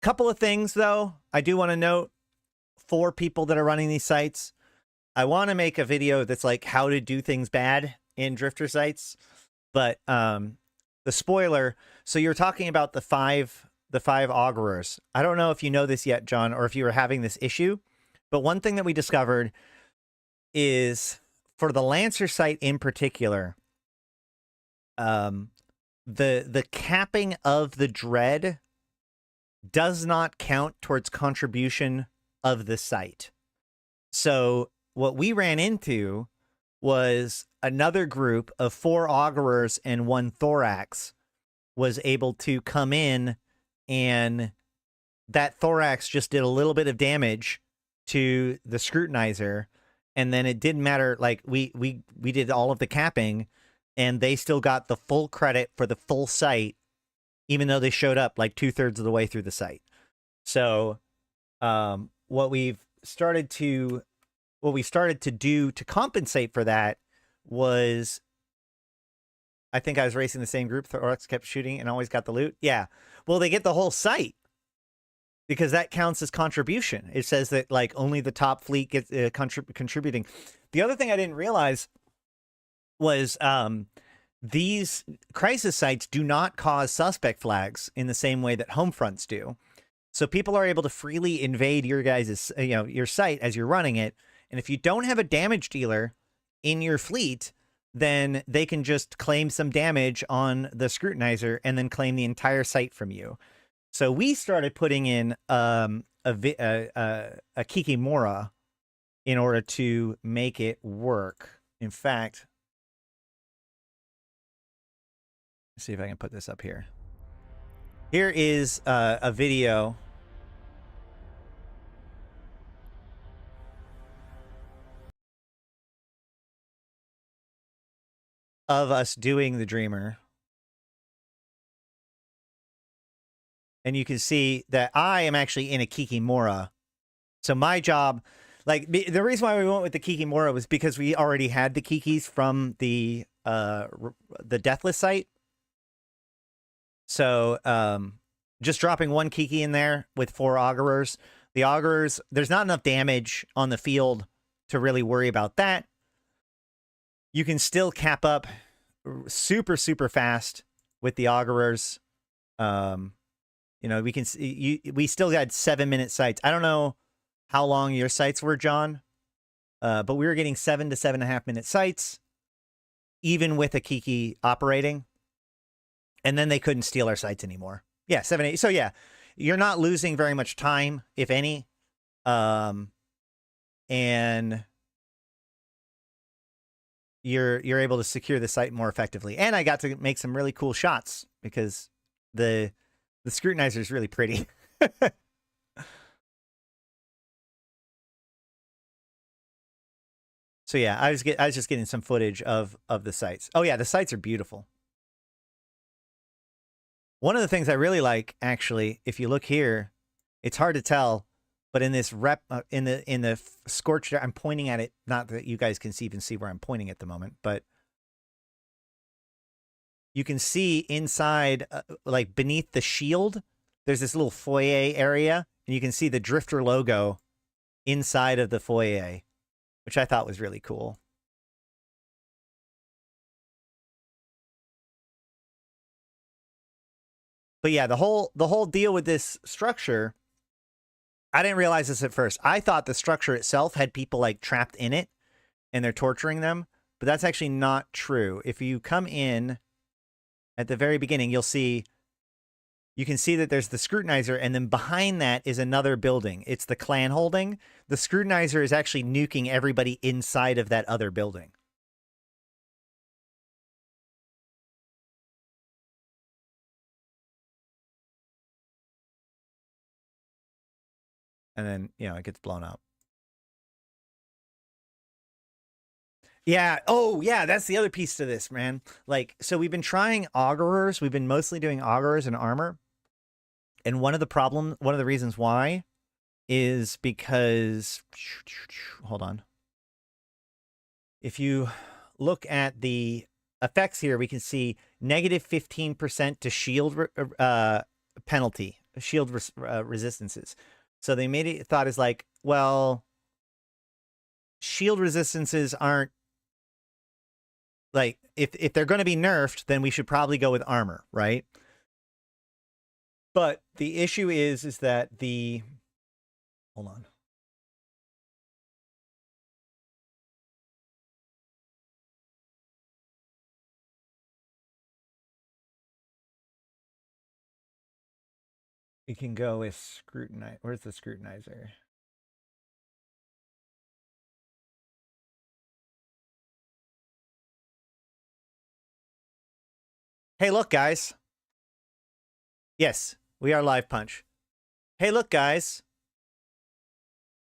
couple of things, though, I do want to note for people that are running these sites. I want to make a video that's like how to do things bad in drifter sites. But the spoiler, so you're talking about the five augurers. I don't know if you know this yet, John, or if you were having this issue. But one thing that we discovered is for the Lancer site in particular, the capping of the dread does not count towards contribution of the site. So what we ran into was another group of 4 Augurers and 1 Thorax was able to come in, and that Thorax just did a little bit of damage to the Scrutinizer, and then it didn't matter. Like we did all of the capping, and they still got the full credit for the full site, even though they showed up like 2/3 of the way through the site. So what we started to do to compensate for that was, I think I was racing the same group. Thorax kept shooting and always got the loot. Yeah. Well, they get the whole site because that counts as contribution. It says that like only the top fleet gets contributing. The other thing I didn't realize was these crisis sites do not cause suspect flags in the same way that home fronts do. So people are able to freely invade your guys' your site as you're running it. And if you don't have a damage dealer in your fleet, then they can just claim some damage on the Scrutinizer and then claim the entire site from you. So we started putting in a Kikimora in order to make it work. In fact, let's see if I can put this up here. Here is a video of us doing the Dreamer. And you can see that I am actually in a Kikimora. So my job, like the reason why we went with the Kikimora was because we already had the Kikis from the Deathless site. So just dropping 1 Kiki in there with 4 Augurers. The Augurers, there's not enough damage on the field to really worry about that. You can still cap up super, super fast with the Augurers. We can we still got 7-minute sites. I don't know how long your sites were, John, but we were getting 7 to 7.5-minute sites, even with a Kiki operating. And then they couldn't steal our sites anymore. Yeah, 7, 8. So yeah, you're not losing very much time, if any. And you're able to secure the site more effectively. And I got to make some really cool shots because the Scrutinizer is really pretty. So yeah, I was just getting some footage of the sites. Oh yeah, the sites are beautiful. One of the things I really like, actually, if you look here, it's hard to tell, but in this in the scorched, I'm pointing at it. Not that you guys can even see where I'm pointing at the moment, but you can see inside, like beneath the shield, there's this little foyer area, and you can see the Drifter logo inside of the foyer, which I thought was really cool. But yeah, the whole deal with this structure, I didn't realize this at first. I thought the structure itself had people like trapped in it and they're torturing them, but that's actually not true. If you come in at the very beginning, you can see that there's the Scrutinizer, and then behind that is another building. It's the clan holding. The Scrutinizer is actually nuking everybody inside of that other building. And then, it gets blown up. Yeah. Oh, yeah. That's the other piece to this, man. Like, so we've been trying Augurers. We've been mostly doing Augurers and armor. And one of the reasons why is because, hold on. If you look at the effects here, we can see negative 15% to shield penalty, shield resistances. So they thought is like, well, shield resistances aren't, like, if they're going to be nerfed, then we should probably go with armor, right? But the issue is that hold on. We can go with scrutinize. Where's the scrutinizer? Hey, look, guys. Yes, we are Live Punch. Hey, look, guys.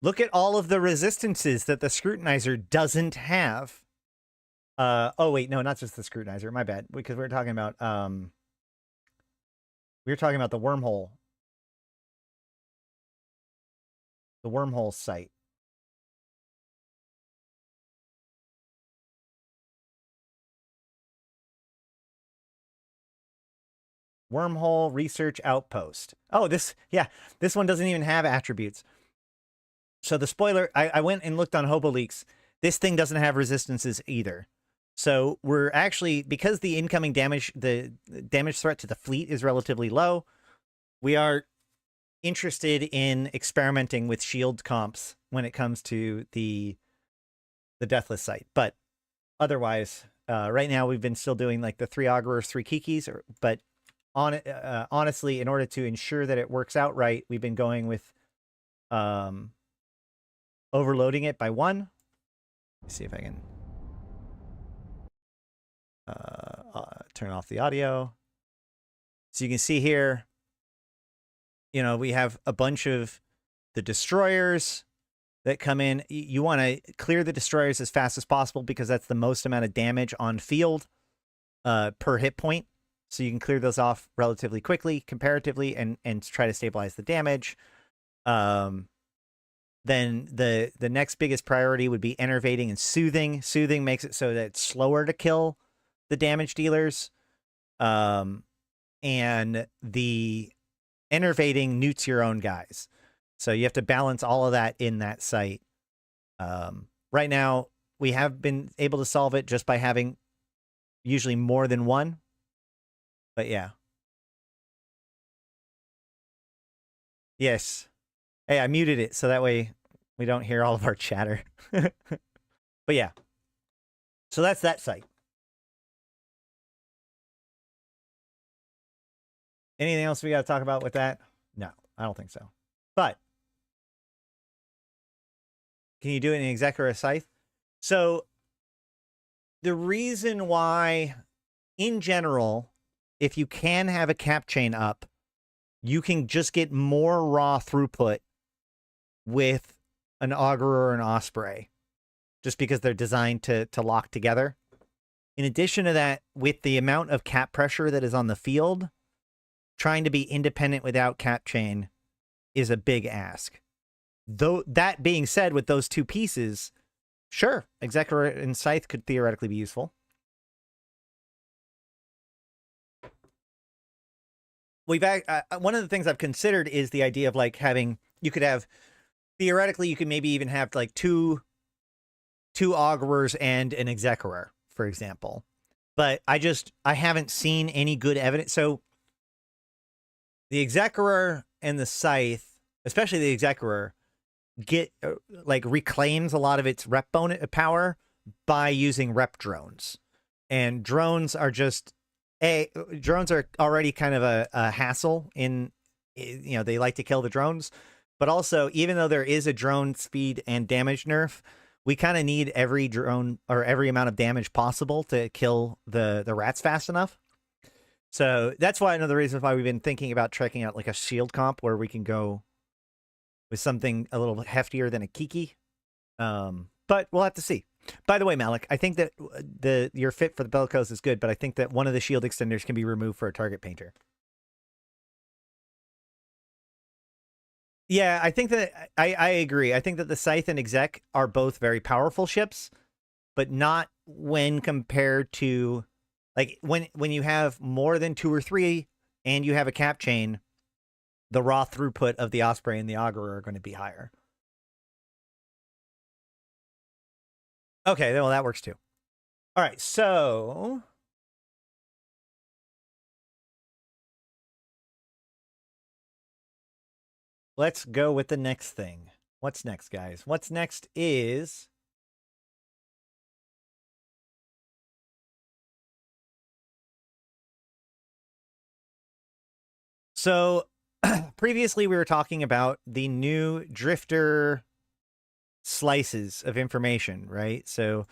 Look at all of the resistances that the scrutinizer doesn't have. Oh wait, no, not just the scrutinizer. My bad. Because we were talking about the wormhole. The wormhole site. Wormhole Research Outpost. Oh, this one doesn't even have attributes. So the spoiler, I went and looked on HoboLeaks. This thing doesn't have resistances either. So we're actually, because the incoming damage, the damage threat to the fleet is relatively low, we are interested in experimenting with shield comps when it comes to the Deathless site. But otherwise, right now we've been still doing like the 3 Augurers, 3 Kikis, but honestly, in order to ensure that it works out right, we've been going with overloading it by 1. Let's see if I can turn off the audio. So you can see here, we have a bunch of the destroyers that come in. You want to clear the destroyers as fast as possible because that's the most amount of damage on field per hit point. So you can clear those off relatively quickly, comparatively, and try to stabilize the damage. Then the next biggest priority would be enervating and soothing. Soothing makes it so that it's slower to kill the damage dealers. And the enervating newts your own guys. So you have to balance all of that in that site. Right now, we have been able to solve it just by having usually more than 1. But yeah. Yes. Hey, I muted it so that way we don't hear all of our chatter. But yeah. So that's that site. Anything else we got to talk about with that? No, I don't think so. But can you do it in Executor Scythe? So the reason why, in general, if you can have a cap chain up, you can just get more raw throughput with an Augur or an Osprey, just because they're designed to lock together. In addition to that, with the amount of cap pressure that is on the field, trying to be independent without cap chain is a big ask. Though that being said, with those 2 pieces, sure, Executor and Scythe could theoretically be useful. One of the things I've considered is the idea of like having, theoretically you could maybe even have like two Augurers and an Executor, for example. But I haven't seen any good evidence. So the Executor and the Scythe, especially the Executor, reclaims a lot of its rep power by using rep drones. And drones are already kind of a hassle they like to kill the drones. But also, even though there is a drone speed and damage nerf, we kind of need every drone or every amount of damage possible to kill the rats fast enough. So that's why another reason why we've been thinking about trekking out like a shield comp where we can go with something a little heftier than a Kiki. But we'll have to see. By the way, Malik, I think that your fit for the Bellicose is good, but I think that one of the shield extenders can be removed for a target painter. Yeah, I think that I agree. I think that the Scythe and Exec are both very powerful ships, but not when compared to like when you have more than 2 or 3 and you have a cap chain, the raw throughput of the Osprey and the Augur are going to be higher. Okay, well that works too. All right, so let's go with the next thing. What's next, guys? What's next is so previously we were talking about the new drifter slices of information, right? So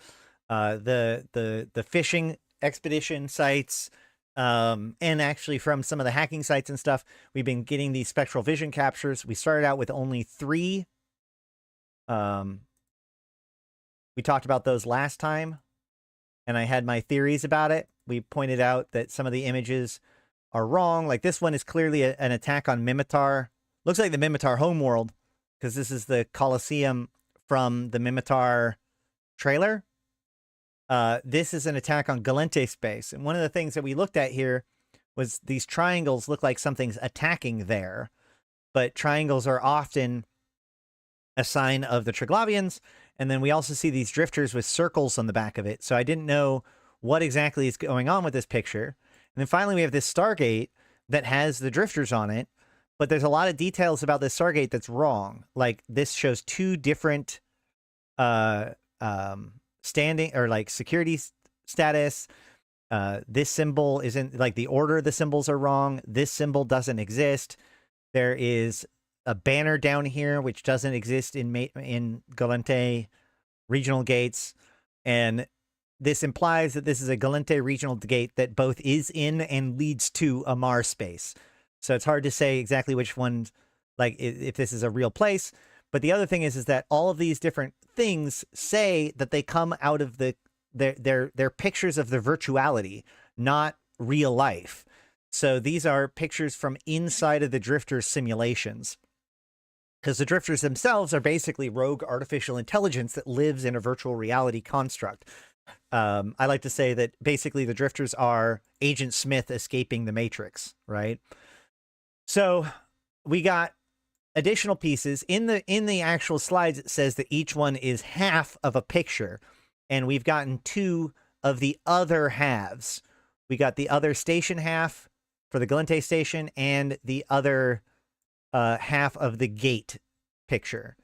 the fishing expedition sites, and actually from some of the hacking sites and stuff, we've been getting these spectral vision captures. We started out with only 3. We talked about those last time, and I had my theories about it. We pointed out that some of the images are wrong. Like this one is clearly an attack on Mimitar. Looks like the Mimitar homeworld, because this is the Colosseum from the Mimitar trailer. This is an attack on Galente space. And one of the things that we looked at here was these triangles look like something's attacking there. But triangles are often a sign of the Triglavians. And then we also see these drifters with circles on the back of it. So I didn't know what exactly is going on with this picture. And then finally, we have this Stargate that has the drifters on it. But there's a lot of details about this Stargate that's wrong. Like this shows 2 different standing or like security status. This symbol isn't like the order of the symbols are wrong. This symbol doesn't exist. There is a banner down here which doesn't exist in Galente regional gates, and this implies that this is a Galente regional gate that both is in and leads to a Mars space. So it's hard to say exactly which one, like if this is a real place. But the other thing is that all of these different things say that they come out of they're pictures of the virtuality, not real life. So these are pictures from inside of the drifters simulations, because the drifters themselves are basically rogue artificial intelligence that lives in a virtual reality construct. I like to say that basically the drifters are Agent Smith escaping the Matrix, right? So we got additional pieces in the actual slides. It says that each one is half of a picture, and we've gotten 2 of the other halves. We got the other station half for the Galente station and the other half of the gate picture.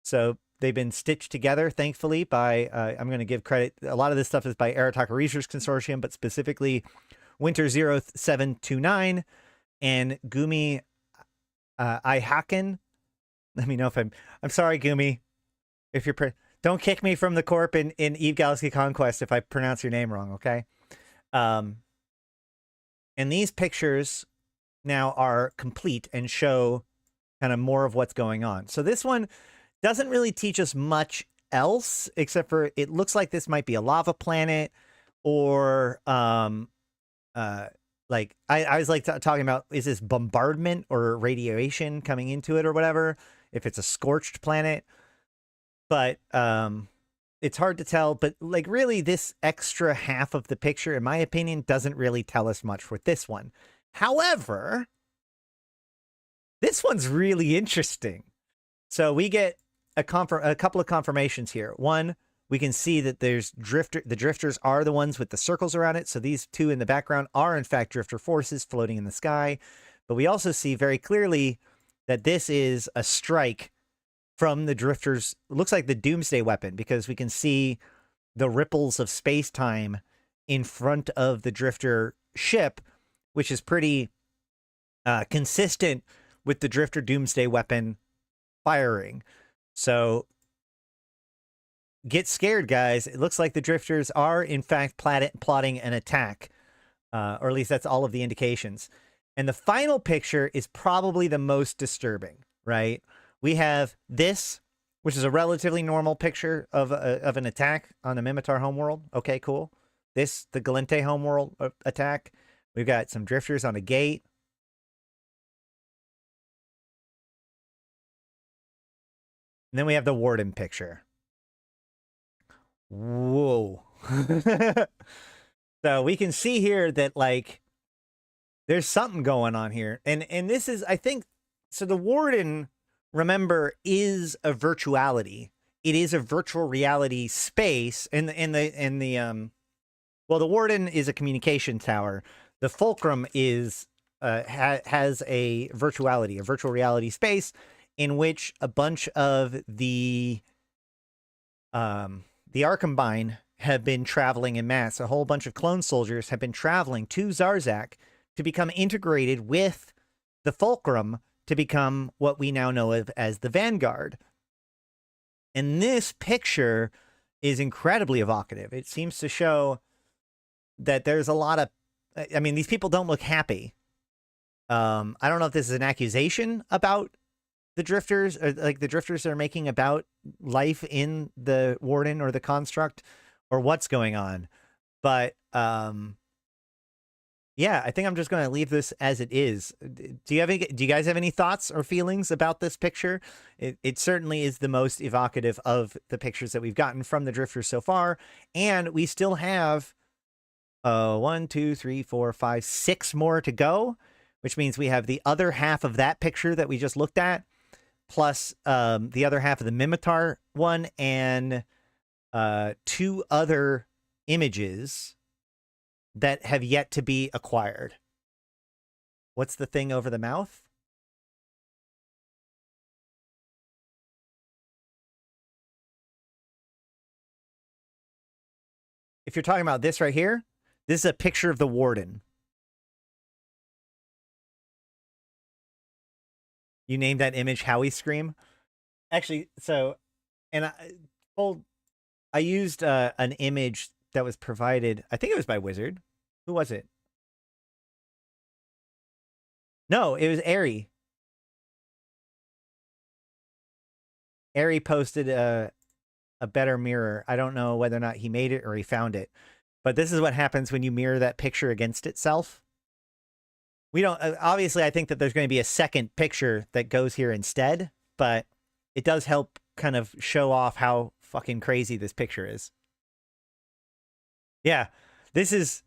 So they've been stitched together, thankfully, by I'm going to give credit. A lot of this stuff is by Arataka Research Consortium, but specifically Winter 0729 and Gumi Ihaken. Let me know if I'm sorry, Gumi, if you're don't kick me from the corp in Eve Galaxy Conquest if I pronounce your name wrong, okay? And these pictures now are complete and show kind of more of what's going on. So this one doesn't really teach us much else, except for it looks like this might be a lava planet, or like I was like talking about, is this bombardment or radiation coming into it or whatever, if it's a scorched planet. But it's hard to tell. But like really this extra half of the picture, in my opinion, doesn't really tell us much with this one. However, this one's really interesting. So we get a couple of confirmations here. One, we can see that there's the drifters are the ones with the circles around it. So these 2 in the background are in fact drifter forces floating in the sky. But we also see very clearly that this is a strike from the drifters. It looks like the doomsday weapon, because we can see the ripples of space-time in front of the drifter ship, which is pretty consistent with the drifter doomsday weapon firing. So get scared, guys. It looks like the drifters are in fact plotting an attack, or at least that's all of the indications. And the final picture is probably the most disturbing, right? We have this, which is a relatively normal picture of an attack on the Mimitar homeworld. Okay, cool. This, the Galente homeworld attack. We've got some drifters on a gate. And then we have the Warden picture. Whoa. So we can see here that like there's something going on here. And this is, I think, so the Warden, remember, is a virtuality. It is a virtual reality space. Well, the Warden is a communication tower. The Fulcrum is has a virtuality, a virtual reality space in which a bunch of the Arkhambine have been traveling en masse. A whole bunch of clone soldiers have been traveling to Zarzak to become integrated with the Fulcrum to become what we now know of as the Vanguard. And this picture is incredibly evocative. It seems to show that there's a lot of, I mean, these people don't look happy. I don't know if this is an accusation about the drifters, or like the drifters are making about life in the Warden or the construct, or what's going on. But yeah, I think I'm just going to leave this as it is. Do you guys have any thoughts or feelings about this picture? It certainly is the most evocative of the pictures that we've gotten from the drifters so far, and we still have 1, 2, 3, 4, 5, 6 more to go, which means we have the other half of that picture that we just looked at, plus the other half of the Mimitar one, and 2 other images that have yet to be acquired. What's the thing over the mouth? If you're talking about this right here, this is a picture of the Warden. You named that image Howie Scream. Actually, so, and I used an image that was provided, I think it was by Wizard. Who was it? No, it was Ari. Ari posted a better mirror. I don't know whether or not he made it or he found it. But this is what happens when you mirror that picture against itself. We don't, obviously, I think that there's going to be a second picture that goes here instead, but it does help kind of show off how fucking crazy this picture is. Yeah, this is,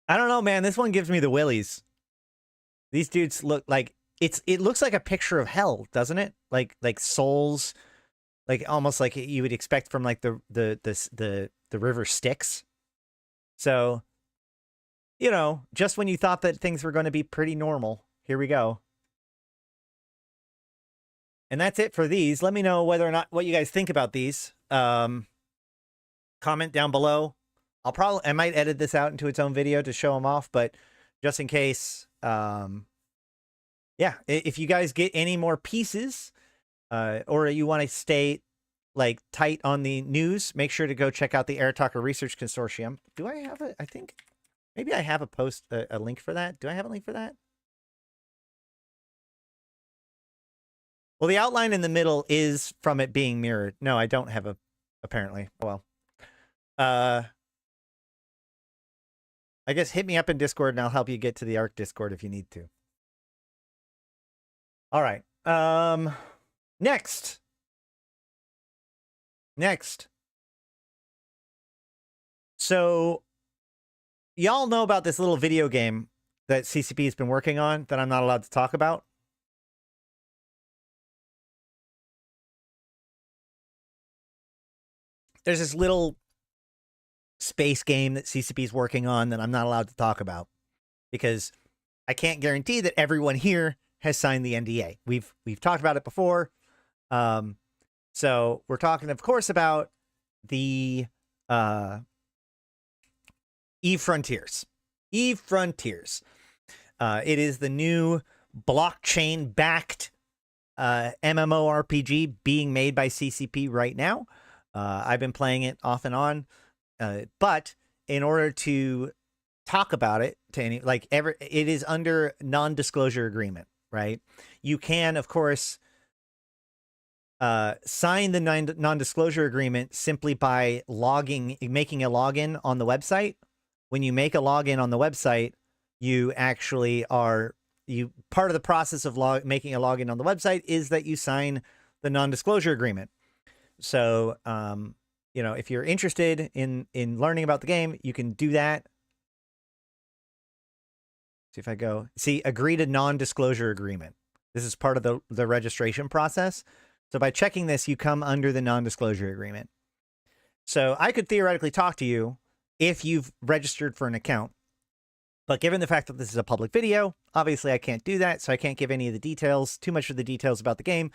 I don't know, man. This one gives me the willies. These dudes look like, it looks like a picture of hell, doesn't it? Like souls, like almost like you would expect from like the river Styx. So, you know, just when you thought that things were going to be pretty normal, here we go. And that's it for these. Let me know whether or not what you guys think about these. Comment down below. I might edit this out into its own video to show them off, but just in case, yeah, if you guys get any more pieces, or you want to stay like tight on the news, make sure to go check out the Air Talker Research Consortium. Do I have it? I think maybe I have a link for that. Do I have a link for that? Well, the outline in the middle is from it being mirrored. No, I don't have apparently. Oh, well. I guess hit me up in Discord and I'll help you get to the ARC Discord if you need to. All right. Next. So y'all know about this little video game that CCP has been working on that I'm not allowed to talk about? There's this little space game that CCP is working on that I'm not allowed to talk about because I can't guarantee that everyone here has signed the NDA. We've talked about it before. So we're talking, of course, about the Eve Frontiers. Eve Frontiers. It is the new blockchain-backed MMORPG being made by CCP right now. I've been playing it off and on, but in order to talk about it to any, it is under non-disclosure agreement, right? You can, of course, sign the non-disclosure agreement simply by making a login on the website. When you make a login on the website, you actually part of the process of making a login on the website is that you sign the non-disclosure agreement. So, you know, if you're interested in learning about the game, you can do that. See if I go, agree to non-disclosure agreement. This is part of the registration process. So by checking this, you come under the non-disclosure agreement. So I could theoretically talk to you if you've registered for an account. But given the fact that this is a public video, obviously I can't do that. So I can't give any of the details, too much of the details about the game.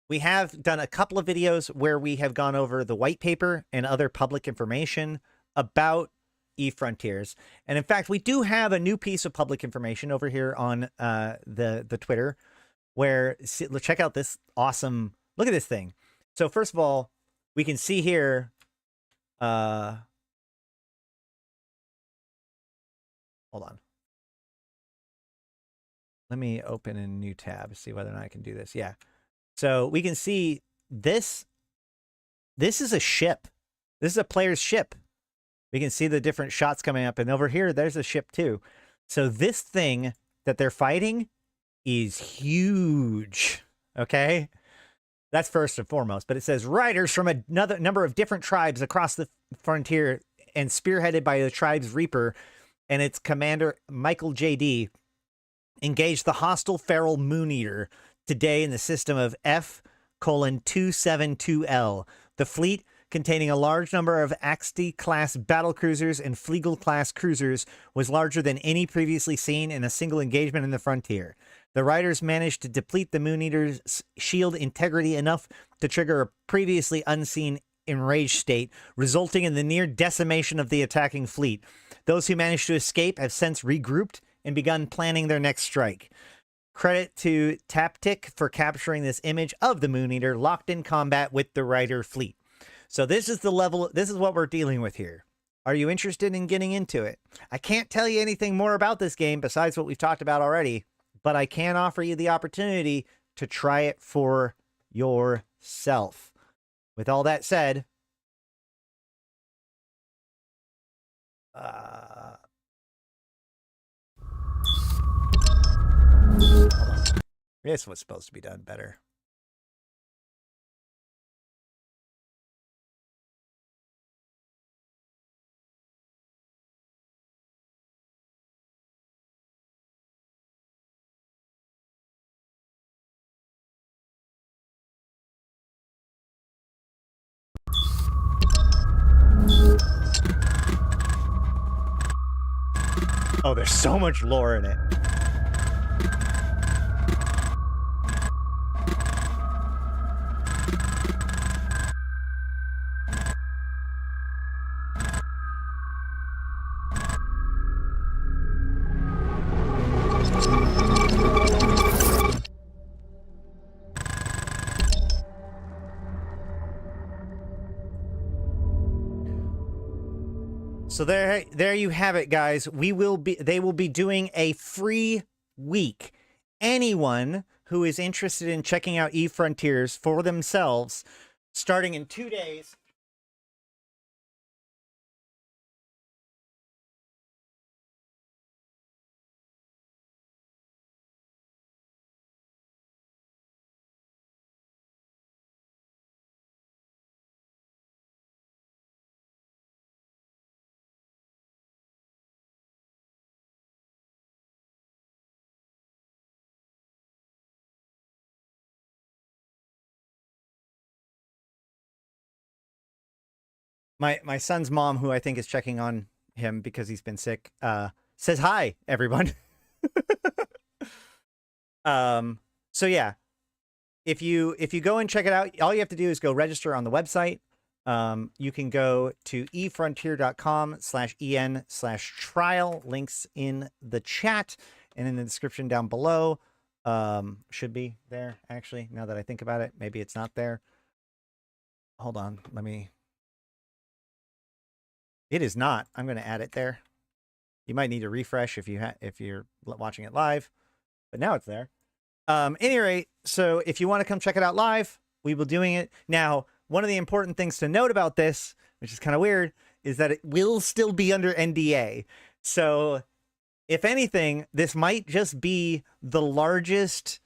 We have done a couple of videos where we have gone over the white paper and other public information about eFrontiers. And in fact, we do have a new piece of public information over here on the Twitter where, check out this awesome, look at this thing. So first of all, we can see here, hold on. Let me open a new tab, see whether or not I can do this. Yeah. So we can see this. This is a ship. This is a player's ship. We can see the different shots coming up. And over here, there's a ship too. So this thing that they're fighting is huge. Okay? That's first and foremost. But it says riders from another number of different tribes across the frontier and spearheaded by the tribe's Reaper and its commander, Michael J.D., engaged the hostile feral Moon Eater today in the system of F:272L. The fleet, containing a large number of Axti-class battlecruisers and Flegel-class cruisers, was larger than any previously seen in a single engagement in the frontier. The riders managed to deplete the Moon Eater's shield integrity enough to trigger a previously unseen enraged state, resulting in the near decimation of the attacking fleet. Those who managed to escape have since regrouped and begun planning their next strike. Credit to Taptic for capturing this image of the Moon Eater locked in combat with the Rider fleet. So this is the level, this is what we're dealing with here. Are you interested in getting into it? I can't tell you anything more about this game besides what we've talked about already, but I can offer you the opportunity to try it for yourself. With all that said, hold on. This was supposed to be done better. Oh, there's so much lore in it. So there you have it, guys. They will be doing a free week. Anyone who is interested in checking out eFrontiers for themselves, starting in 2 days. My son's mom, who I think is checking on him because he's been sick, says hi, everyone. So yeah, if you go and check it out, all you have to do is go register on the website. You can go to efrontier.com/en/trial. Links in the chat and in the description down below. Should be there, actually, now that I think about it. Maybe it's not there. Hold on, let me... It is not. I'm going to add it there. You might need to refresh if you're watching it live, but now it's there. Any rate, so if you want to come check it out live, we will be doing it. Now, one of the important things to note about this, which is kind of weird, is that it will still be under NDA. So if anything, this might just be the largest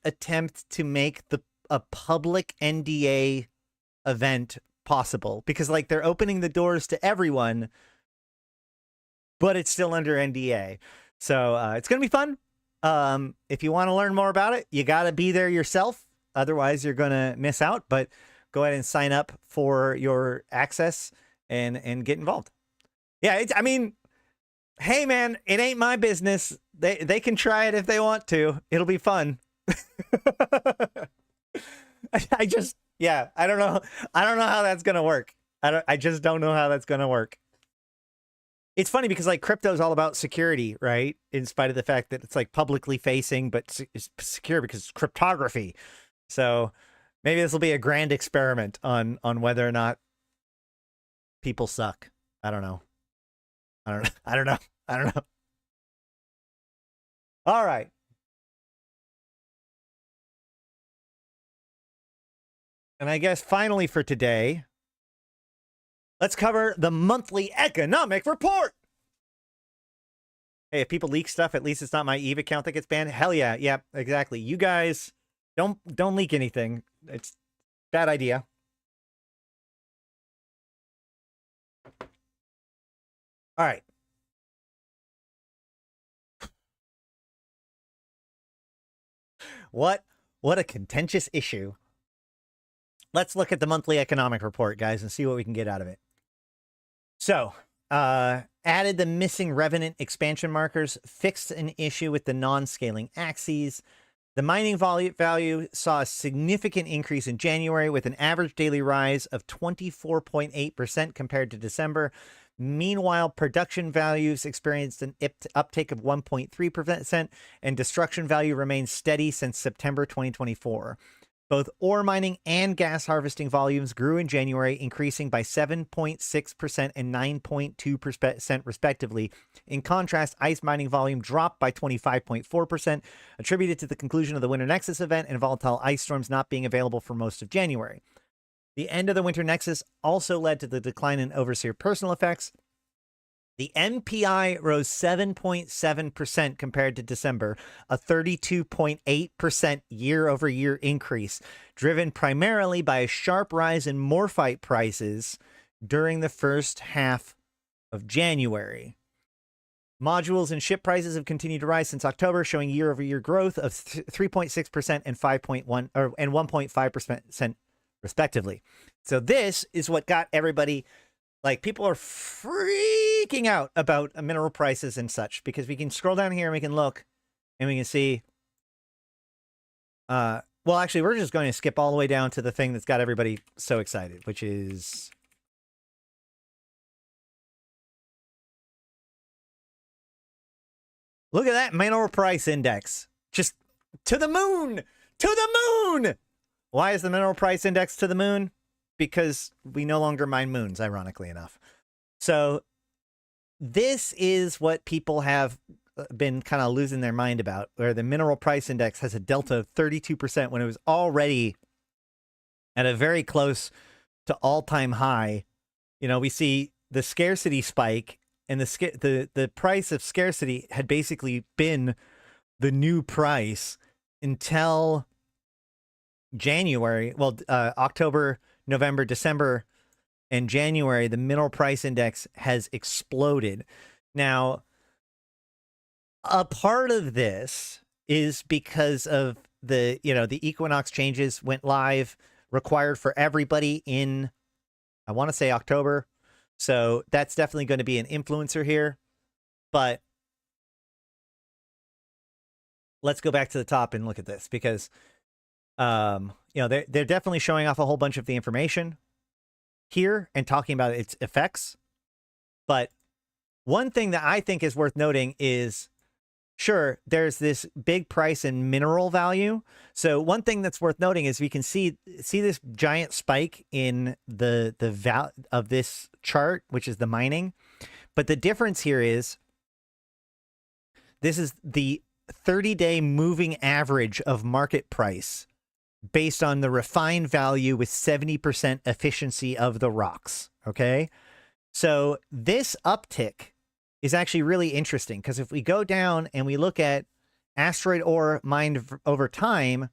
attempt to make a public NDA event possible, because like they're opening the doors to everyone, but it's still under NDA. So it's gonna be fun. If you want to learn more about it, you got to be there yourself, otherwise you're gonna miss out. But go ahead and sign up for your access and get involved. Yeah, I mean, hey man, it ain't my business. They can try it if they want to. It'll be fun. Yeah, I don't know how that's gonna work. I just don't know how that's going to work. It's funny because like crypto is all about security, right? In spite of the fact that it's like publicly facing, but it's secure because it's cryptography. So maybe this will be a grand experiment on whether or not people suck. I don't know. I don't know. I don't know. I don't know. All right. And I guess finally for today, let's cover the monthly economic report. Hey, if people leak stuff, at least it's not my Eve account that gets banned. Hell yeah. Yep, exactly. You guys don't leak anything. It's a bad idea. All right. What a contentious issue. Let's look at the monthly economic report, guys, and see what we can get out of it. So, added the missing revenant expansion markers, fixed an issue with the non-scaling axes. The mining value saw a significant increase in January with an average daily rise of 24.8% compared to December. Meanwhile, production values experienced an uptake of 1.3%, and destruction value remains steady since September 2024. Both ore mining and gas harvesting volumes grew in January, increasing by 7.6% and 9.2% respectively. In contrast, ice mining volume dropped by 25.4%, attributed to the conclusion of the Winter Nexus event and volatile ice storms not being available for most of January. The end of the Winter Nexus also led to the decline in overseer personal effects. The MPI rose 7.7% compared to December, a 32.8% year-over-year increase, driven primarily by a sharp rise in morphite prices during the first half of January. Modules and ship prices have continued to rise since October, showing year-over-year growth of 3.6% and 1.5% respectively. So this is what got everybody, like, people are freaking out about mineral prices and such, because we can scroll down here and we can look and we can see, well, actually, we're just going to skip all the way down to the thing that's got everybody so excited, which is, look at that mineral price index. Just to the moon! To the moon! Why is the mineral price index to the moon? Because we no longer mine moons, ironically enough. So this is what people have been kind of losing their mind about, where the mineral price index has a delta of 32% when it was already at a very close to all-time high. You know, we see the scarcity spike, and the price of scarcity had basically been the new price until January. Well, October, November, December, and January, the mineral price index has exploded. Now, a part of this is because of the equinox changes went live, required for everybody in, I want to say October. So that's definitely going to be an influencer here. But let's go back to the top and look at this, because they're definitely showing off a whole bunch of the information here and talking about its effects. But one thing that I think is worth noting is, sure, there's this big price in mineral value. So one thing that's worth noting is we can see this giant spike in the value of this chart, which is the mining. But the difference here is this is the 30-day moving average of market price based on the refined value with 70% efficiency of the rocks. Okay. So this uptick is actually really interesting, because if we go down and we look at asteroid ore mined over time,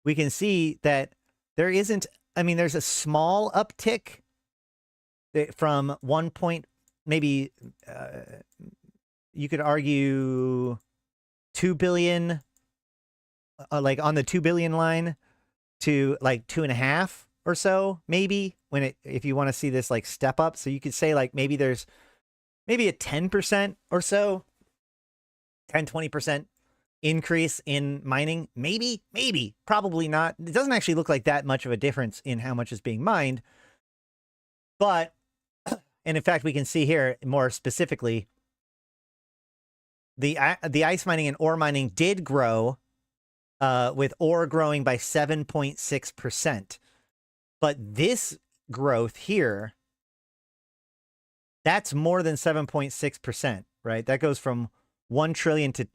we can see that there isn't, I mean, there's a small uptick from 1 point, maybe you could argue 2 billion, like on the 2 billion line, to like 2.5 or so, maybe, when it, if you want to see this like step up. So you could say like maybe there's maybe a 10% or so, 10-20% increase in mining. Maybe, probably not. It doesn't actually look like that much of a difference in how much is being mined. But, and in fact, we can see here more specifically, the ice mining and ore mining did grow, with ore growing by 7.6%. But this growth here, that's more than 7.6%, right? That goes from 1 trillion to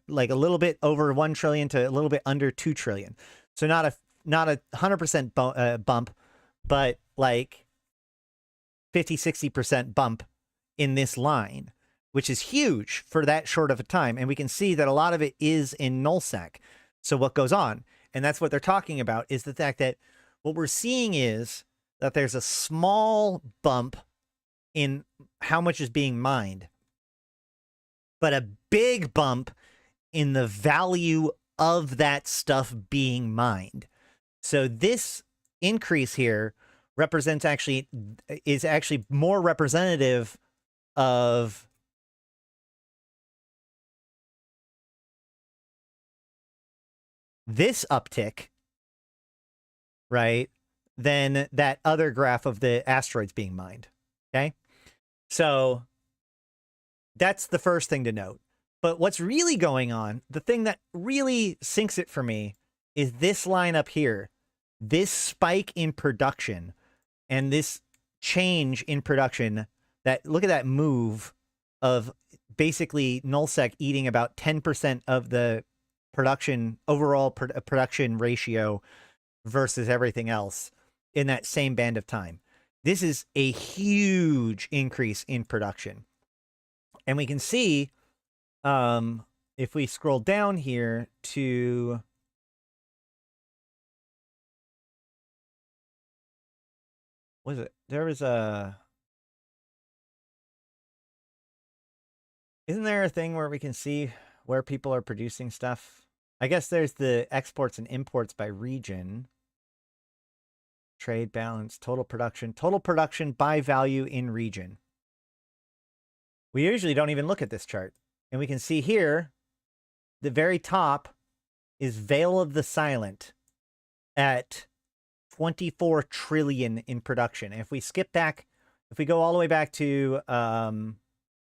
like a little bit over 1 trillion to a little bit under 2 trillion. So not a 100% bump, but like 50-60% bump in this line, which is huge for that short of a time. And we can see that a lot of it is in nullsec. So what goes on? And that's what they're talking about, is the fact that what we're seeing is that there's a small bump in how much is being mined, but a big bump in the value of that stuff being mined. So this increase here is actually more representative of this uptick, right, than that other graph of the asteroids being mined. Okay, so that's the first thing to note. But what's really going on, the thing that really sinks it for me, is this line up here. This spike in production and this change in production, that look at that move of basically nullsec eating about 10% of the production, overall production ratio versus everything else in that same band of time. This is a huge increase in production. And we can see, if we scroll down here to what is it? There was isn't there a thing where we can see where people are producing stuff? I guess there's the exports and imports by region, trade balance, total production by value in region. We usually don't even look at this chart. And we can see here, the very top is Veil of the Silent at 24 trillion in production. And if we skip back, if we go all the way back to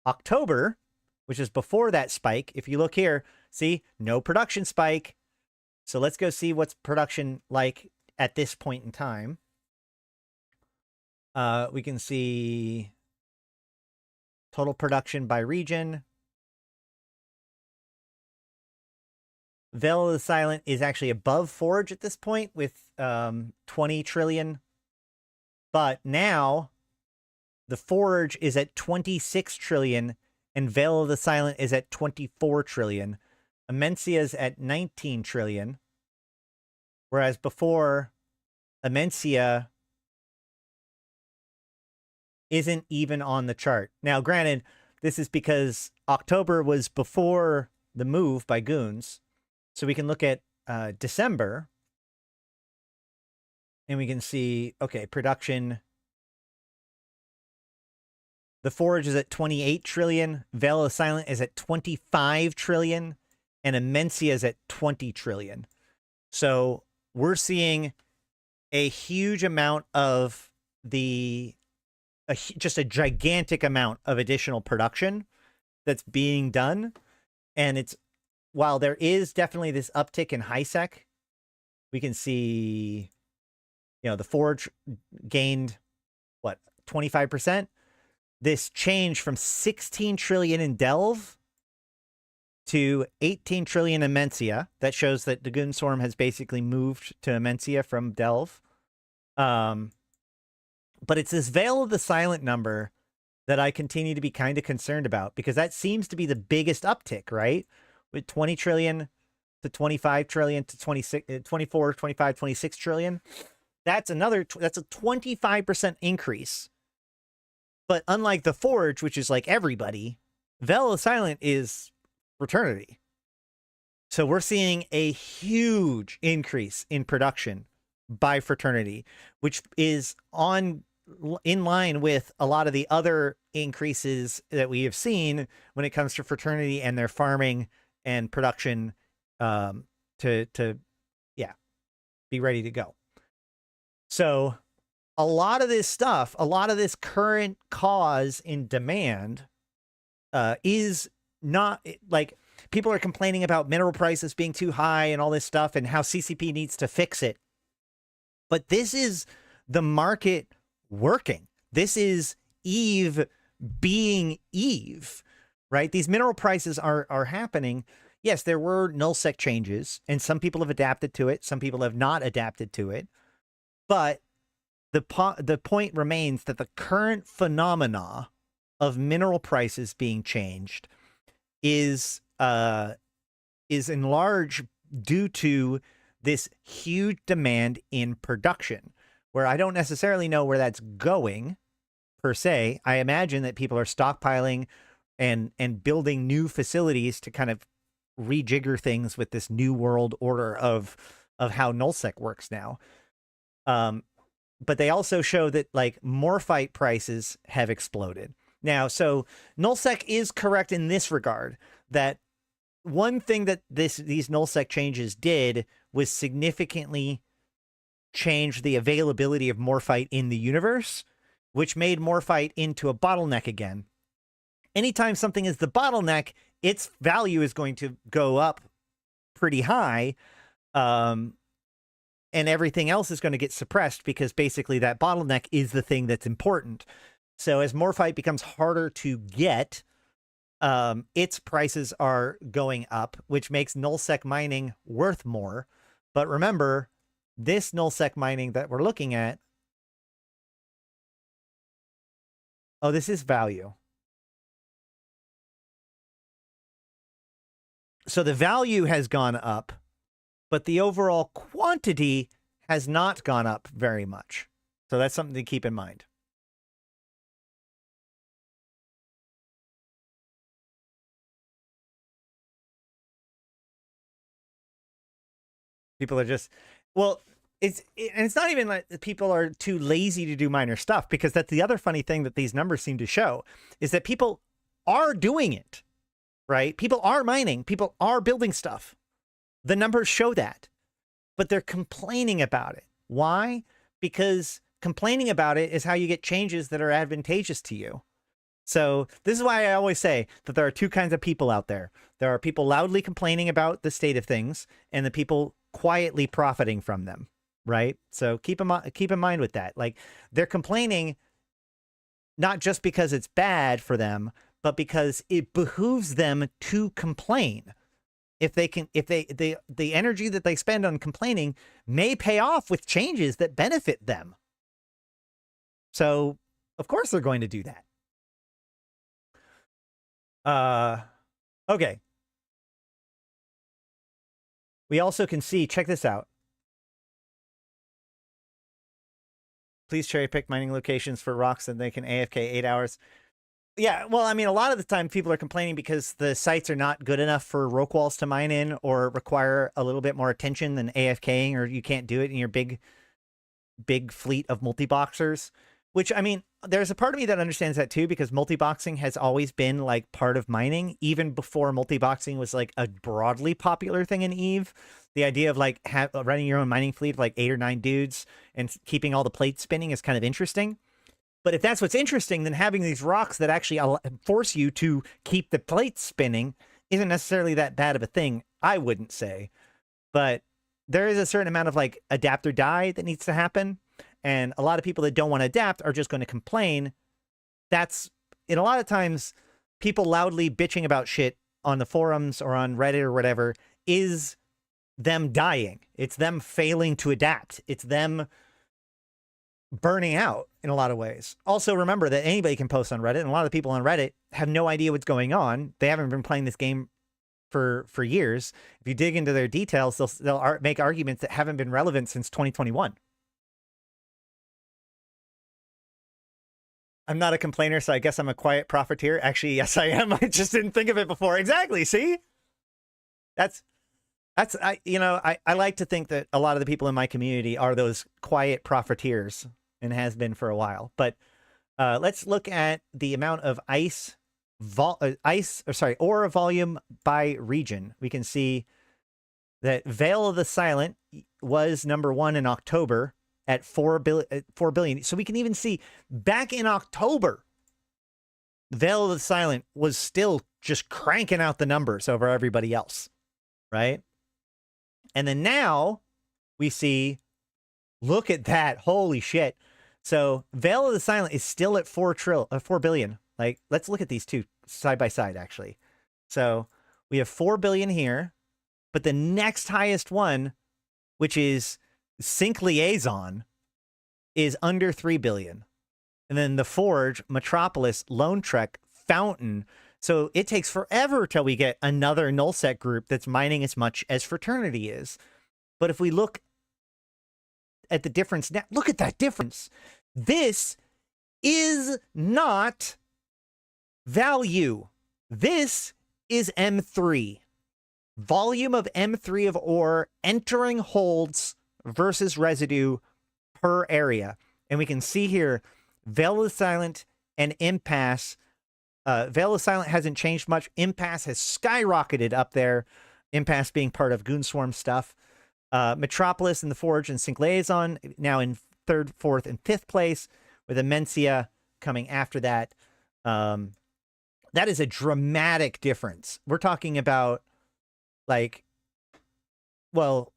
October, which is before that spike, if you look here, see, no production spike. So let's go see what's production like at this point in time. We can see total production by region. Veil of the Silent is actually above Forge at this point with 20 trillion. But now the Forge is at 26 trillion and Veil of the Silent is at 24 trillion. Amencia's at 19 trillion. Whereas before, Amencia isn't even on the chart. Now, granted, this is because October was before the move by Goons. So we can look at December, and we can see, okay, production. The Forge is at 28 trillion. Veil of Silent is at 25 trillion. And Amencia is at 20 trillion. So we're seeing a huge amount of just a gigantic amount of additional production that's being done. And it's, while there is definitely this uptick in high sec, we can see, the Forge gained, what, 25%? This change from 16 trillion in Delve to 18 trillion in Amencia, that shows that the Goon Swarm has basically moved to Amencia from Delve. But it's this Veil of the Silent number that I continue to be kind of concerned about, because that seems to be the biggest uptick, right? With 20 trillion to 25 trillion to 24, 25, 26 trillion. That's a 25% increase. But unlike the Forge, which is like everybody, Veil of Silent is fraternity. So we're seeing a huge increase in production by fraternity, which is in line with a lot of the other increases that we have seen when it comes to fraternity and their farming and production, to be ready to go. So a lot of this stuff, a lot of this current cause in demand is not like people are complaining about mineral prices being too high and all this stuff and how CCP needs to fix it. But this is the market working. This is Eve being Eve, right? These mineral prices are happening. Yes, there were nullsec changes, and some people have adapted to it. Some people have not adapted to it. But the point remains that the current phenomena of mineral prices being changed is in large due to this huge demand in production, where I don't necessarily know where that's going per se. I imagine that people are stockpiling and building new facilities to kind of rejigger things with this new world order of how nullsec works now. But they also show that like morphite prices have exploded. Now, so nullsec is correct in this regard, that one thing that these nullsec changes did was significantly change the availability of morphite in the universe, which made morphite into a bottleneck again. Anytime something is the bottleneck, its value is going to go up pretty high. And everything else is going to get suppressed because basically that bottleneck is the thing that's important. So as morphite becomes harder to get, its prices are going up, which makes nullsec mining worth more. But remember, this nullsec mining that we're looking at, oh, this is value. So the value has gone up, but the overall quantity has not gone up very much. So that's something to keep in mind. People are just, well, and it's not even like people are too lazy to do minor stuff, because that's the other funny thing that these numbers seem to show, is that people are doing it, right? People are mining, people are building stuff. The numbers show that, but they're complaining about it. Why? Because complaining about it is how you get changes that are advantageous to you. So this is why I always say that there are two kinds of people out there. There are people loudly complaining about the state of things, and the people quietly profiting from them, right? So keep in mind with that. Like, they're complaining not just because it's bad for them, but because it behooves them to complain. If they can, the energy that they spend on complaining may pay off with changes that benefit them. So of course they're going to do that. Okay. We also can see, check this out. Please cherry pick mining locations for rocks and they can AFK 8 hours. Yeah, well, I mean, a lot of the time people are complaining because the sites are not good enough for rock walls to mine in, or require a little bit more attention than AFKing, or you can't do it in your big fleet of multi-boxers. Which, I mean, there's a part of me that understands that too, because multi-boxing has always been like part of mining, even before multi-boxing was like a broadly popular thing in EVE. The idea of like running your own mining fleet of like 8 or 9 dudes and keeping all the plates spinning is kind of interesting. But if that's what's interesting, then having these rocks that actually force you to keep the plates spinning isn't necessarily that bad of a thing, I wouldn't say. But there is a certain amount of like adapt or die that needs to happen. And a lot of people that don't want to adapt are just going to complain. That's, in a lot of times, people loudly bitching about shit on the forums or on Reddit or whatever is them dying. It's them failing to adapt. It's them burning out in a lot of ways. Also, remember that anybody can post on Reddit, and a lot of people on Reddit have no idea what's going on. They haven't been playing this game for years. If you dig into their details, they'll make arguments that haven't been relevant since 2021. I'm not a complainer, so I guess I'm a quiet profiteer. Actually, yes, I am. I just didn't think of it before. Exactly. See, I like to think that a lot of the people in my community are those quiet profiteers, and has been for a while. But let's look at the amount of aura volume by region. We can see that Veil of the Silent was #1 in October, at 4 billion. So we can even see back in October, Veil of the Silent was still just cranking out the numbers over everybody else, right? And then now we see, look at that. Holy shit. So Veil of the Silent is still at 4 billion. Like, let's look at these two side by side, actually. So we have 4 billion here, but the next highest one, which is Sync Liaison, is under 3 billion. And then the Forge, Metropolis, Lone Trek, Fountain. So it takes forever till we get another nullsec group that's mining as much as Fraternity is. But if we look at the difference now, look at that difference. This is not value. This is M3. Volume of M3 of ore entering holds versus residue per area. And we can see here, Veil of the Silent and Impasse. Veil of the Silent hasn't changed much. Impasse has skyrocketed up there. Impasse being part of Goonswarm stuff. Metropolis and the Forge and Sync Liaison now in 3rd, 4th, and 5th place, with Amencia coming after that. That is a dramatic difference. We're talking about, like, well,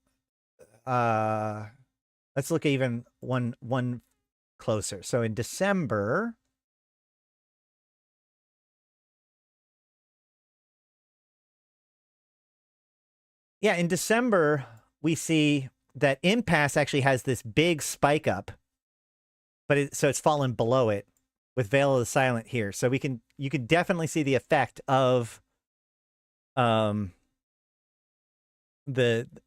let's look at even one closer. So in December, in December, we see that Impasse actually has this big spike up, but so it's fallen below it with Veil of the Silent here. So you can definitely see the effect of the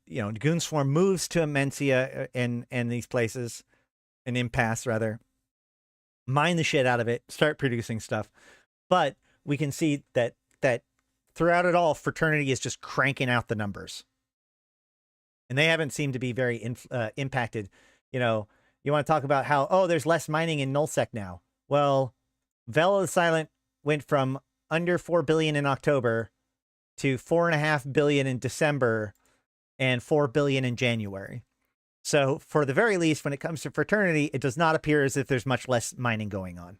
Goonswarm moves to Amencia and these places, and Impasse rather, mine the shit out of it, start producing stuff. But we can see that throughout it all, Fraternity is just cranking out the numbers. And they haven't seemed to be very impacted. You want to talk about how, oh, there's less mining in nullsec now. Well, Veil of the Silent went from under 4 billion in October to 4.5 billion in December and 4 billion in January. So for the very least, when it comes to Fraternity, it does not appear as if there's much less mining going on.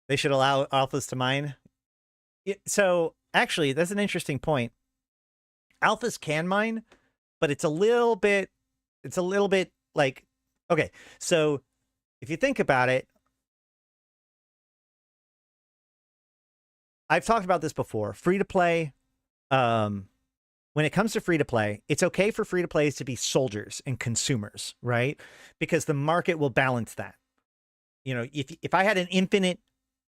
They should allow alphas to mine. So actually, that's an interesting point. Alphas can mine, but it's a little bit like, okay, so if you think about it, I've talked about this before. Free to play, when it comes to free to play, it's okay for free to plays to be soldiers and consumers, right? Because the market will balance that. If I had an infinite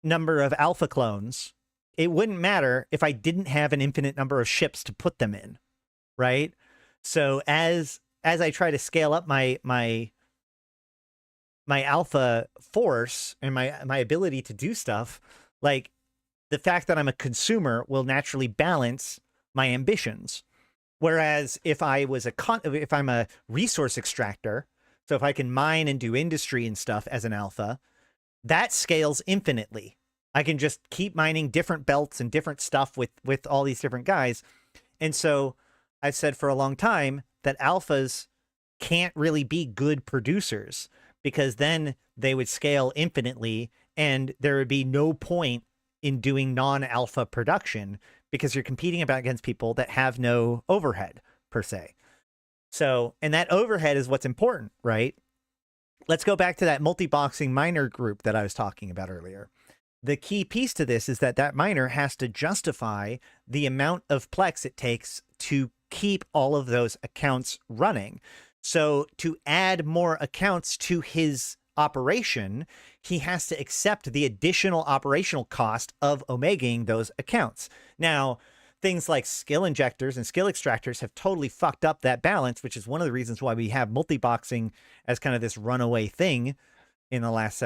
number of alpha clones, it wouldn't matter if I didn't have an infinite number of ships to put them in, right? So as I try to scale up my alpha force and my ability to do stuff, like, the fact that I'm a consumer will naturally balance my ambitions. Whereas if I'm a resource extractor, so if I can mine and do industry and stuff as an alpha, that scales infinitely. I can just keep mining different belts and different stuff with all these different guys. And so I've said for a long time that alphas can't really be good producers, because then they would scale infinitely and there would be no point in doing non-alpha production, because you're competing against people that have no overhead per se. So, and that overhead is what's important, right? Let's go back to that multi-boxing miner group that I was talking about earlier. The key piece to this is that miner has to justify the amount of plex it takes to keep all of those accounts running. So to add more accounts to his operation, he has to accept the additional operational cost of omegaing those accounts. Now, things like skill injectors and skill extractors have totally fucked up that balance, which is one of the reasons why we have multi-boxing as kind of this runaway thing in the last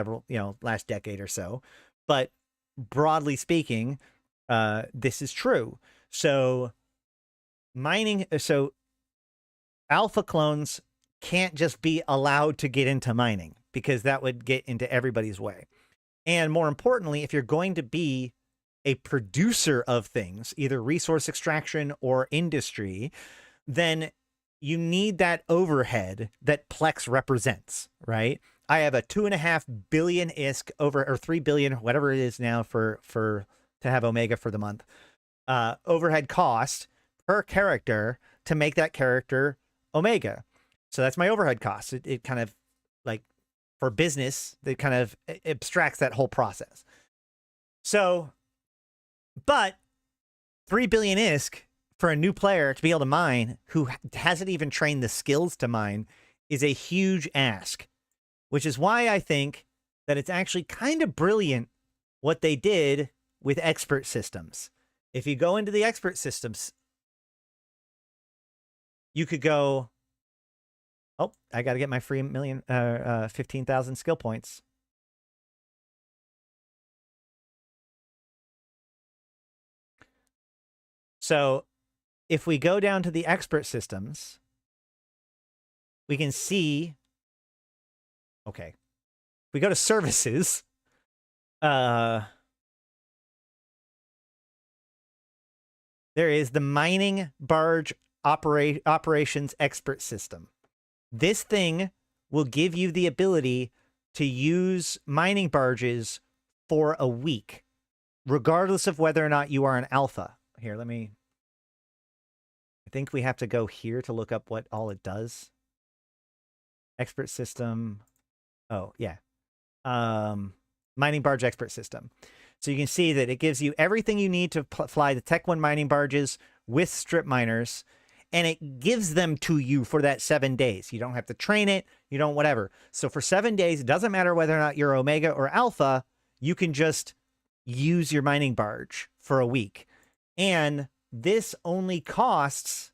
last decade or so. But broadly speaking, this is true. So alpha clones can't just be allowed to get into mining, because that would get into everybody's way. And more importantly, if you're going to be a producer of things, either resource extraction or industry, then you need that overhead that Plex represents, right? I have a 2.5 billion ISK over, or 3 billion, whatever it is now for to have Omega for the month, overhead cost per character to make that character Omega. So that's my overhead cost. It kind of, like, for business, it kind of abstracts that whole process. So, but 3 billion ISK for a new player to be able to mine who hasn't even trained the skills to mine is a huge ask, which is why I think that it's actually kind of brilliant what they did with expert systems. If you go into the expert systems, you could go, oh, I got to get my free 15,000 skill points. So if we go down to the expert systems, we can see, okay, if we go to services, there is the mining barge operations expert system. This thing will give you the ability to use mining barges for a week, regardless of whether or not you are an alpha. Here, I think we have to go here to look up what all it does. Expert system. Oh, yeah. Mining barge expert system. So you can see that it gives you everything you need to fly the Tech 1 mining barges with strip miners, and it gives them to you for that 7 days. You don't have to train it. You don't whatever. So for 7 days, it doesn't matter whether or not you're Omega or Alpha, you can just use your mining barge for a week. And this only costs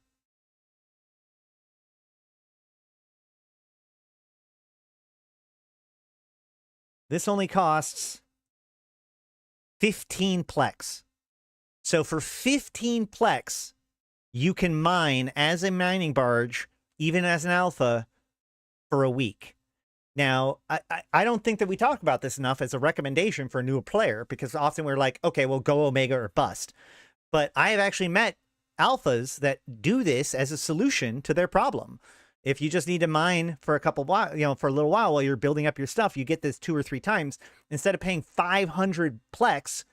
This only costs 15 Plex. So for 15 Plex, you can mine as a mining barge, even as an alpha, for a week. Now, I don't think that we talk about this enough as a recommendation for a new player, because often we're like, okay, well, go Omega or bust. But I have actually met alphas that do this as a solution to their problem. If you just need to mine for a couple while, for a little while you're building up your stuff, you get this 2 or 3 times. Instead of paying 500 Plex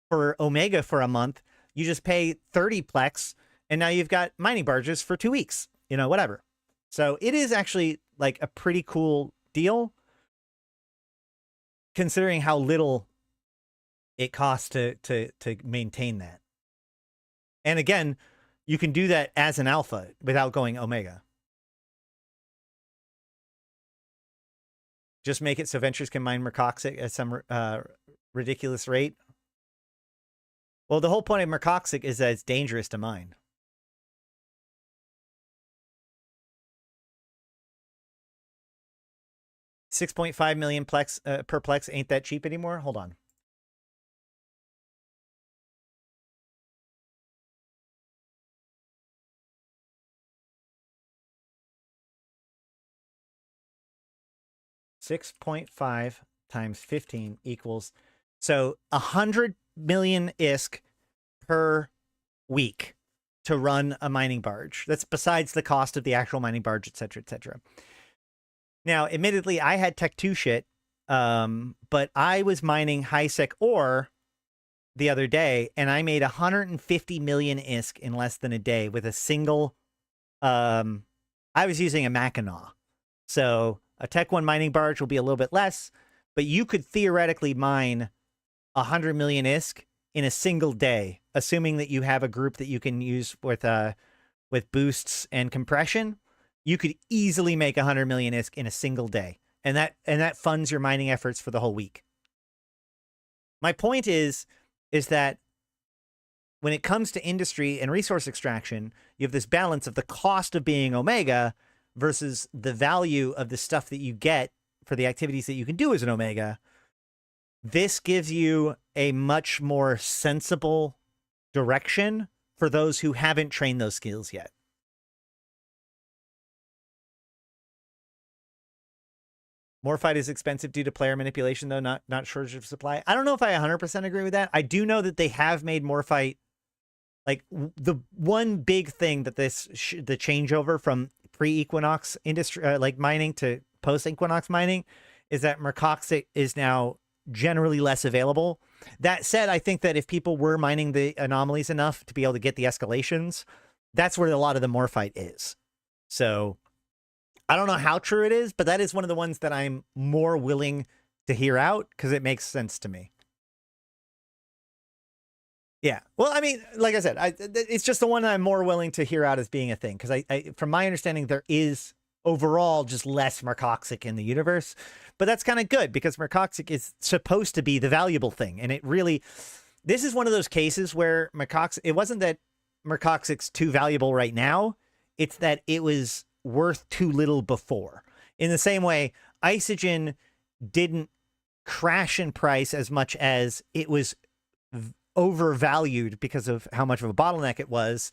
for Omega for a month, you just pay 30 Plex, and now you've got mining barges for 2 weeks, whatever. So it is actually like a pretty cool deal, considering how little it costs to maintain that. And again, you can do that as an alpha without going Omega. Just make it so Ventures can mine Mercoxic at some ridiculous rate. Well, the whole point of Mercoxic is that it's dangerous to mine. $6.5 million Plex per Plex ain't that cheap anymore? Hold on. $6.5 times 15 equals, so 100 million ISK per week to run a mining barge. That's besides the cost of the actual mining barge, etc., etc. Now, admittedly, I had Tech 2 shit, but I was mining high-sec ore the other day, and I made 150 million ISK in less than a day with a single, I was using a Mackinac. So a Tech 1 mining barge will be a little bit less, but you could theoretically mine 100 million ISK in a single day, assuming that you have a group that you can use with boosts and compression. You could easily make 100 million ISK in a single day, and that funds your mining efforts for the whole week. My point is that when it comes to industry and resource extraction, you have this balance of the cost of being Omega versus the value of the stuff that you get for the activities that you can do as an Omega. This gives you a much more sensible direction for those who haven't trained those skills yet. Morphite is expensive due to player manipulation, though, not shortage of supply. I don't know if I 100% agree with that. I do know that they have made Morphite, like, the one big thing that the changeover from pre-equinox industry, like mining, to post-equinox mining, is that mercoxic is now generally less available. That said, I think that if people were mining the anomalies enough to be able to get the escalations, that's where a lot of the Morphite is. So I don't know how true it is, but that is one of the ones that I'm more willing to hear out because it makes sense to me. Yeah. Well, I mean, like I said, it's just the one I'm more willing to hear out as being a thing. Because I, from my understanding, there is overall just less mercoxic in the universe. But that's kind of good because mercoxic is supposed to be the valuable thing. And it really, this is one of those cases where mercoxic, it wasn't that mercoxic's too valuable right now. It's that it was worth too little before. In the same way, Isogen didn't crash in price as much as it was overvalued because of how much of a bottleneck it was,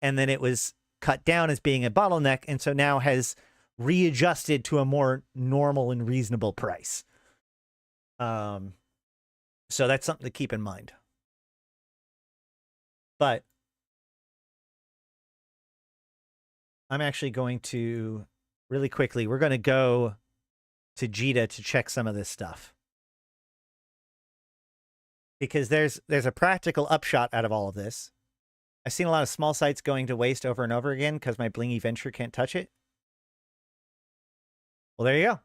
and then it was cut down as being a bottleneck, and so now has readjusted to a more normal and reasonable price. So that's something to keep in mind. But I'm actually going to, really quickly, we're going to go to JITA to check some of this stuff. Because there's a practical upshot out of all of this. I've seen a lot of small sites going to waste over and over again because my blingy venture can't touch it. Well, there you go.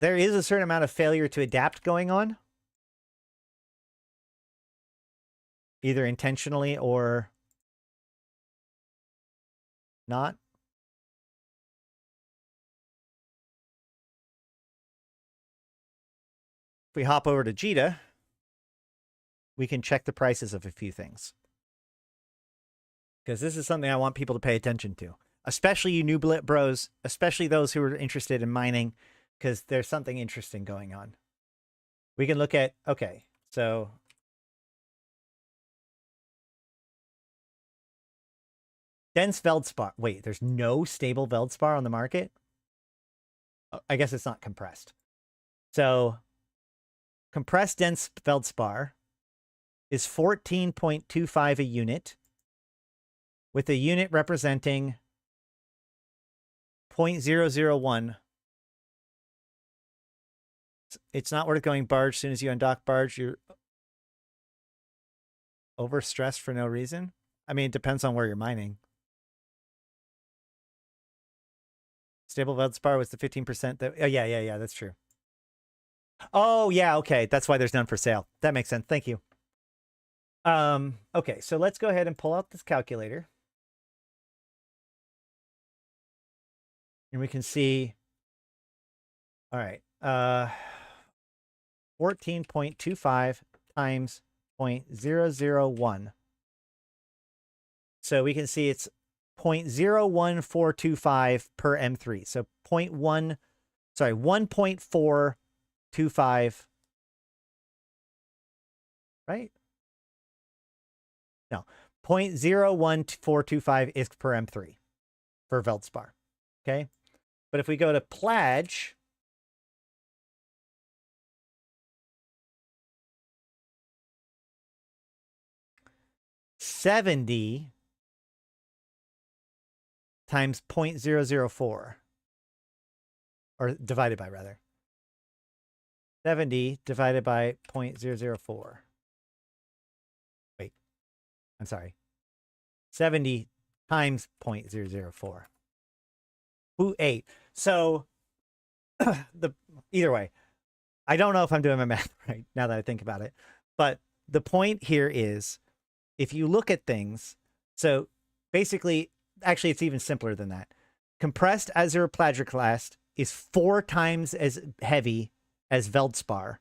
There is a certain amount of failure to adapt going on, either intentionally or not. If we hop over to JITA, we can check the prices of a few things. Because this is something I want people to pay attention to. Especially you new bros, especially those who are interested in mining, because there's something interesting going on. We can look at, okay, so dense Veldspar. Wait, there's no stable Veldspar on the market? Oh, I guess it's not compressed. So compressed dense Veldspar is 14.25 a unit, with a unit representing 0.001. It's not worth going barge. As soon as you undock barge, you're overstressed for no reason. I mean, it depends on where you're mining. Stable Veldspar was the 15% that... Oh, yeah, that's true. Oh, yeah, okay. That's why there's none for sale. That makes sense. Thank you. Okay, so let's go ahead and pull out this calculator. And we can see... All right. 14.25 times 0.001. So we can see it's 0.01425 per M3. So 1.425, right? No, 0.01425 is per M3 for Veldspar. Okay. But if we go to Plage, $70 times 0.004, or divided by, rather. 70 divided by 0.004. Wait, I'm sorry. 70 times 0.004. Ooh, 8. So, either way, I don't know if I'm doing my math right now that I think about it. But the point here is, if you look at things, so basically, actually, it's even simpler than that. Compressed azure plagioclast is 4 times as heavy as Veldspar.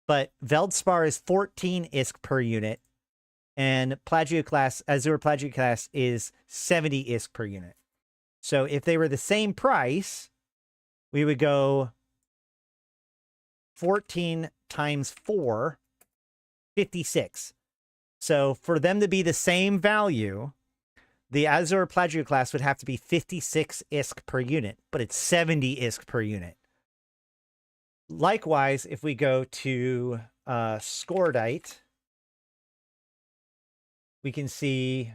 But Veldspar is 14 ISK per unit, and azure plagioclast is 70 ISK per unit. So if they were the same price, we would go 14 times 4, 56. So for them to be the same value, the Azure Plagiario class would have to be 56 ISK per unit, but it's 70 ISK per unit. Likewise, if we go to Scordite, we can see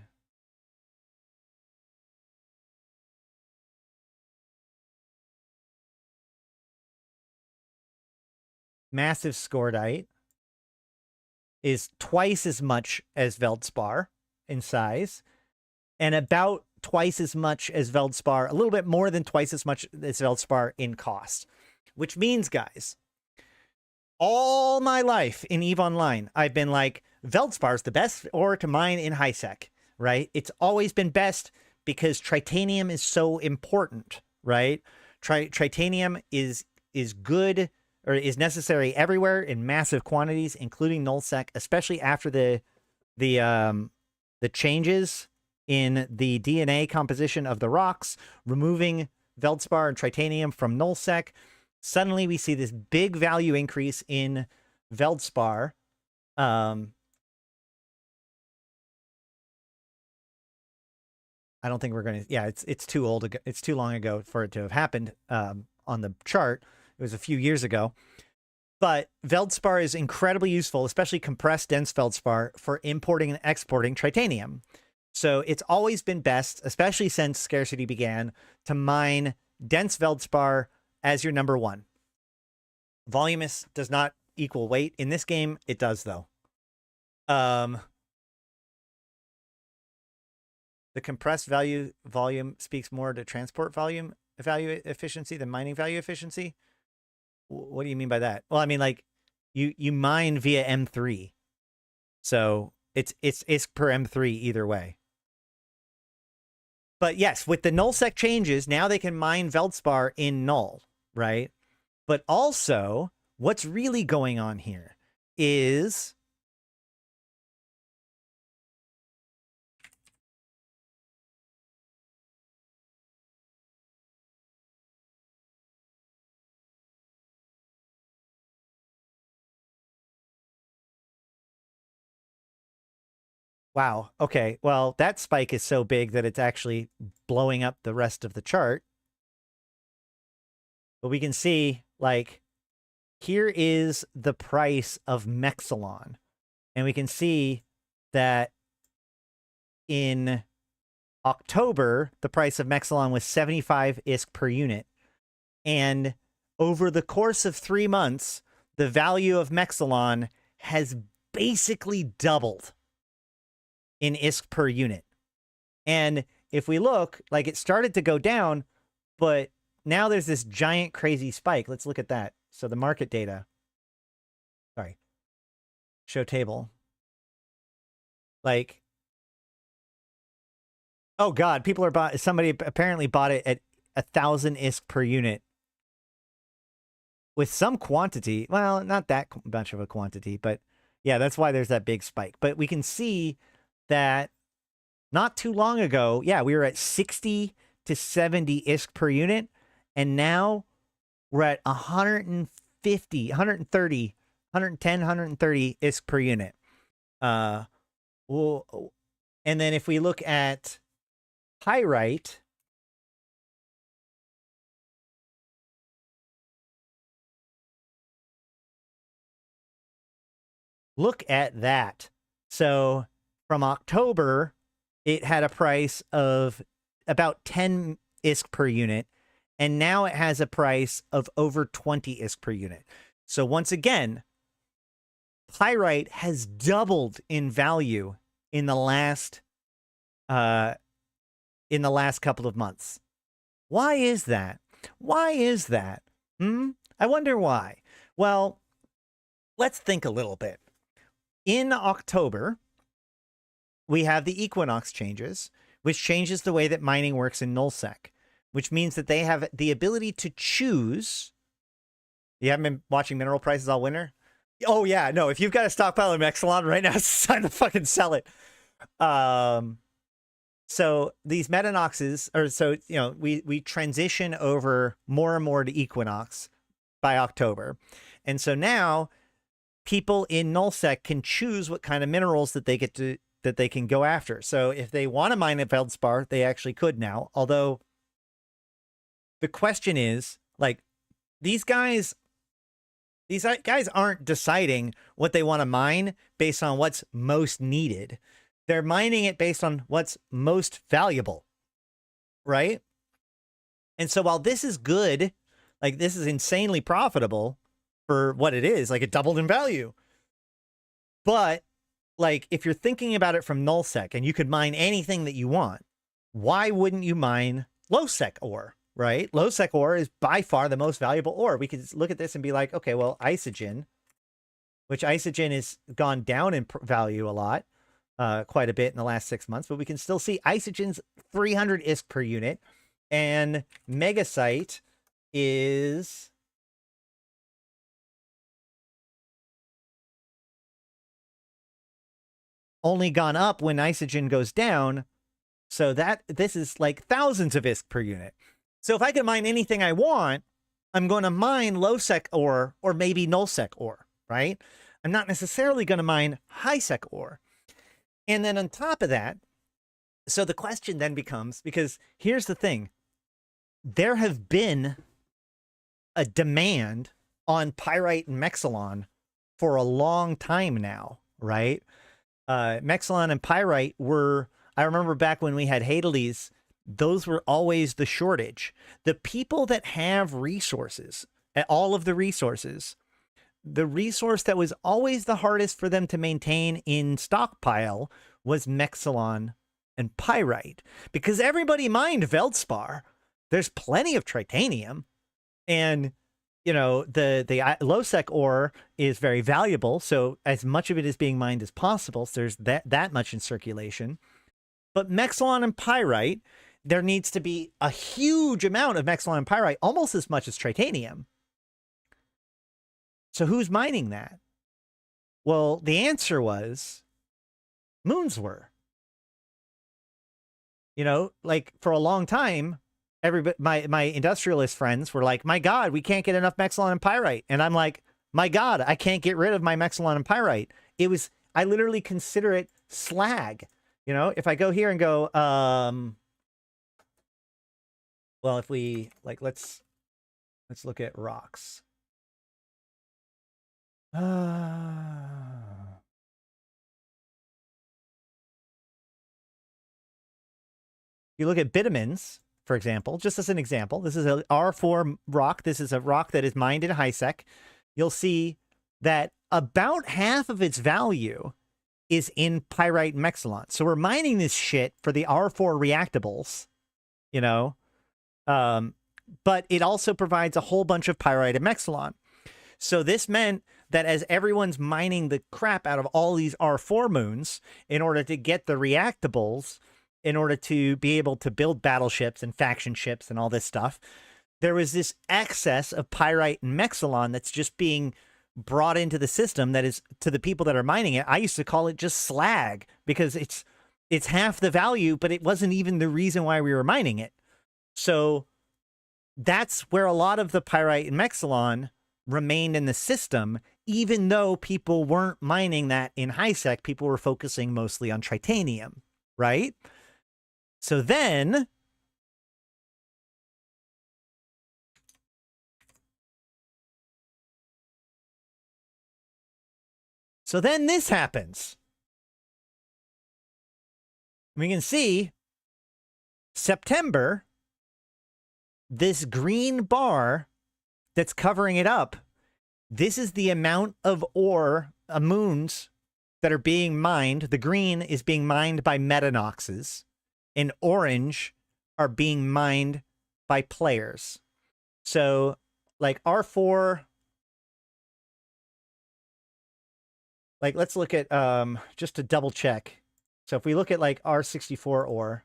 massive Scordite is twice as much as Veldspar in size, and about twice as much as Veldspar, a little bit more than twice as much as Veldspar in cost. Which means, guys, all my life in EVE Online, I've been like, Veldspar is the best ore to mine in HiSec, right? It's always been best because tritanium is so important, right? Tritanium is good, or is necessary everywhere in massive quantities, including nullsec, especially after the changes in the DNA composition of the rocks, removing Veldspar and tritanium from nullsec. Suddenly we see this big value increase in Veldspar. I don't think we're going to, yeah, it's too old ago, it's too long ago for it to have happened on the chart. It was a few years ago. But Veldspar is incredibly useful, especially compressed dense Veldspar, for importing and exporting tritanium. So it's always been best, especially since scarcity began, to mine dense Veldspar as your number one. Voluminous does not equal weight. In this game, it does, though. The compressed volume speaks more to transport value efficiency than mining value efficiency. What do you mean by that? Well, I mean, like, you mine via M3. So it's per M3 either way. But yes, with the nullsec changes, now they can mine Veldspar in null, right? But also, what's really going on here is wow. Okay. Well, that spike is so big that it's actually blowing up the rest of the chart. But we can see, like, here is the price of Mexilon. And we can see that in October, the price of Mexilon was 75 ISK per unit. And over the course of 3 months, the value of Mexilon has basically doubled in ISK per unit. And if we look, like, it started to go down, but now there's this giant crazy spike. Let's look at that. So the market data, sorry, show table. Like, oh God, people are somebody apparently bought it at 1,000 ISK per unit with some quantity. Well, not that much of a quantity, but yeah, that's why there's that big spike. But we can see that not too long ago, yeah, we were at 60 to 70 ISK per unit, and now we're at 150, 130, 110, 130 ISK per unit. Well, and then if we look at pyrite, look at that. So from October, it had a price of about 10 ISK per unit, and now it has a price of over 20 ISK per unit. So once again, pyrite has doubled in value in the last couple of months. Why is that? Why is that? I wonder why. Well, let's think a little bit. In October, we have the equinox changes, which changes the way that mining works in nullsec, which means that they have the ability to choose. You haven't been watching mineral prices all winter? Oh yeah, no, if you've got a stockpile of Mexilon right now, it's time to fucking sell it. So these metanoxes, or so, you know, we transition over more and more to equinox by October. And so now people in nullsec can choose what kind of minerals that they can go after. So if they want to mine a feldspar, they actually could now. Although the question is, like, these guys aren't deciding what they want to mine based on what's most needed. They're mining it based on what's most valuable, right? And so while this is good, like, this is insanely profitable for what it is, like, it doubled in value. But, like, if you're thinking about it from nullsec and you could mine anything that you want, why wouldn't you mine low-sec ore, right? Low-sec ore is by far the most valuable ore. We could look at this and be like, okay, well, isogen, which isogen has gone down in value a lot, quite a bit in the last 6 months, but we can still see isogen's 300 ISK per unit, and megasite is only gone up when isogen goes down. So this is like thousands of ISK per unit. So if I can mine anything I want, I'm going to mine low-sec ore or maybe null-sec ore, right? I'm not necessarily going to mine high-sec ore. And then on top of that, so the question then becomes, because here's the thing, there have been a demand on pyrite and mexilon for a long time now, right? Mexilon and pyrite were, I remember back when we had Hadales, those were always the shortage. The people that have resources, all of the resources, the resource that was always the hardest for them to maintain in stockpile was mexilon and pyrite, because everybody mined Veldspar. There's plenty of tritanium, and you know, the low-sec ore is very valuable, so as much of it is being mined as possible, so there's that much in circulation. But mexilon and pyrite, there needs to be a huge amount of mexilon and pyrite, almost as much as tritanium. So who's mining that? Well, the answer was moons were. You know, like, for a long time, everybody, my industrialist friends were like, my God, we can't get enough mexilon and pyrite. And I'm like, my God, I can't get rid of my mexilon and pyrite. I literally consider it slag. You know, if I go here and go, well, if we, like, let's look at rocks. You look at bitumens, for example, just as an example, this is a R4 rock. This is a rock that is mined in HiSec. You'll see that about half of its value is in pyrite and mexilon. So we're mining this shit for the R4 reactables, you know, but it also provides a whole bunch of pyrite and mexilon. So this meant that as everyone's mining the crap out of all these R4 moons in order to get the reactables, in order to be able to build battleships and faction ships and all this stuff, there was this excess of pyrite and mexilon that's just being brought into the system that is, to the people that are mining it, I used to call it just slag, because it's half the value, but it wasn't even the reason why we were mining it. So that's where a lot of the pyrite and mexilon remained in the system, even though people weren't mining that in HiSec. People were focusing mostly on tritanium, right? So then this happens. We can see September, this green bar that's covering it up, this is the amount of ore, moons that are being mined. The green is being mined by metanoxes, and orange are being mined by players. So, like, R4, like, let's look at, just to double check. So if we look at, like, R64 ore,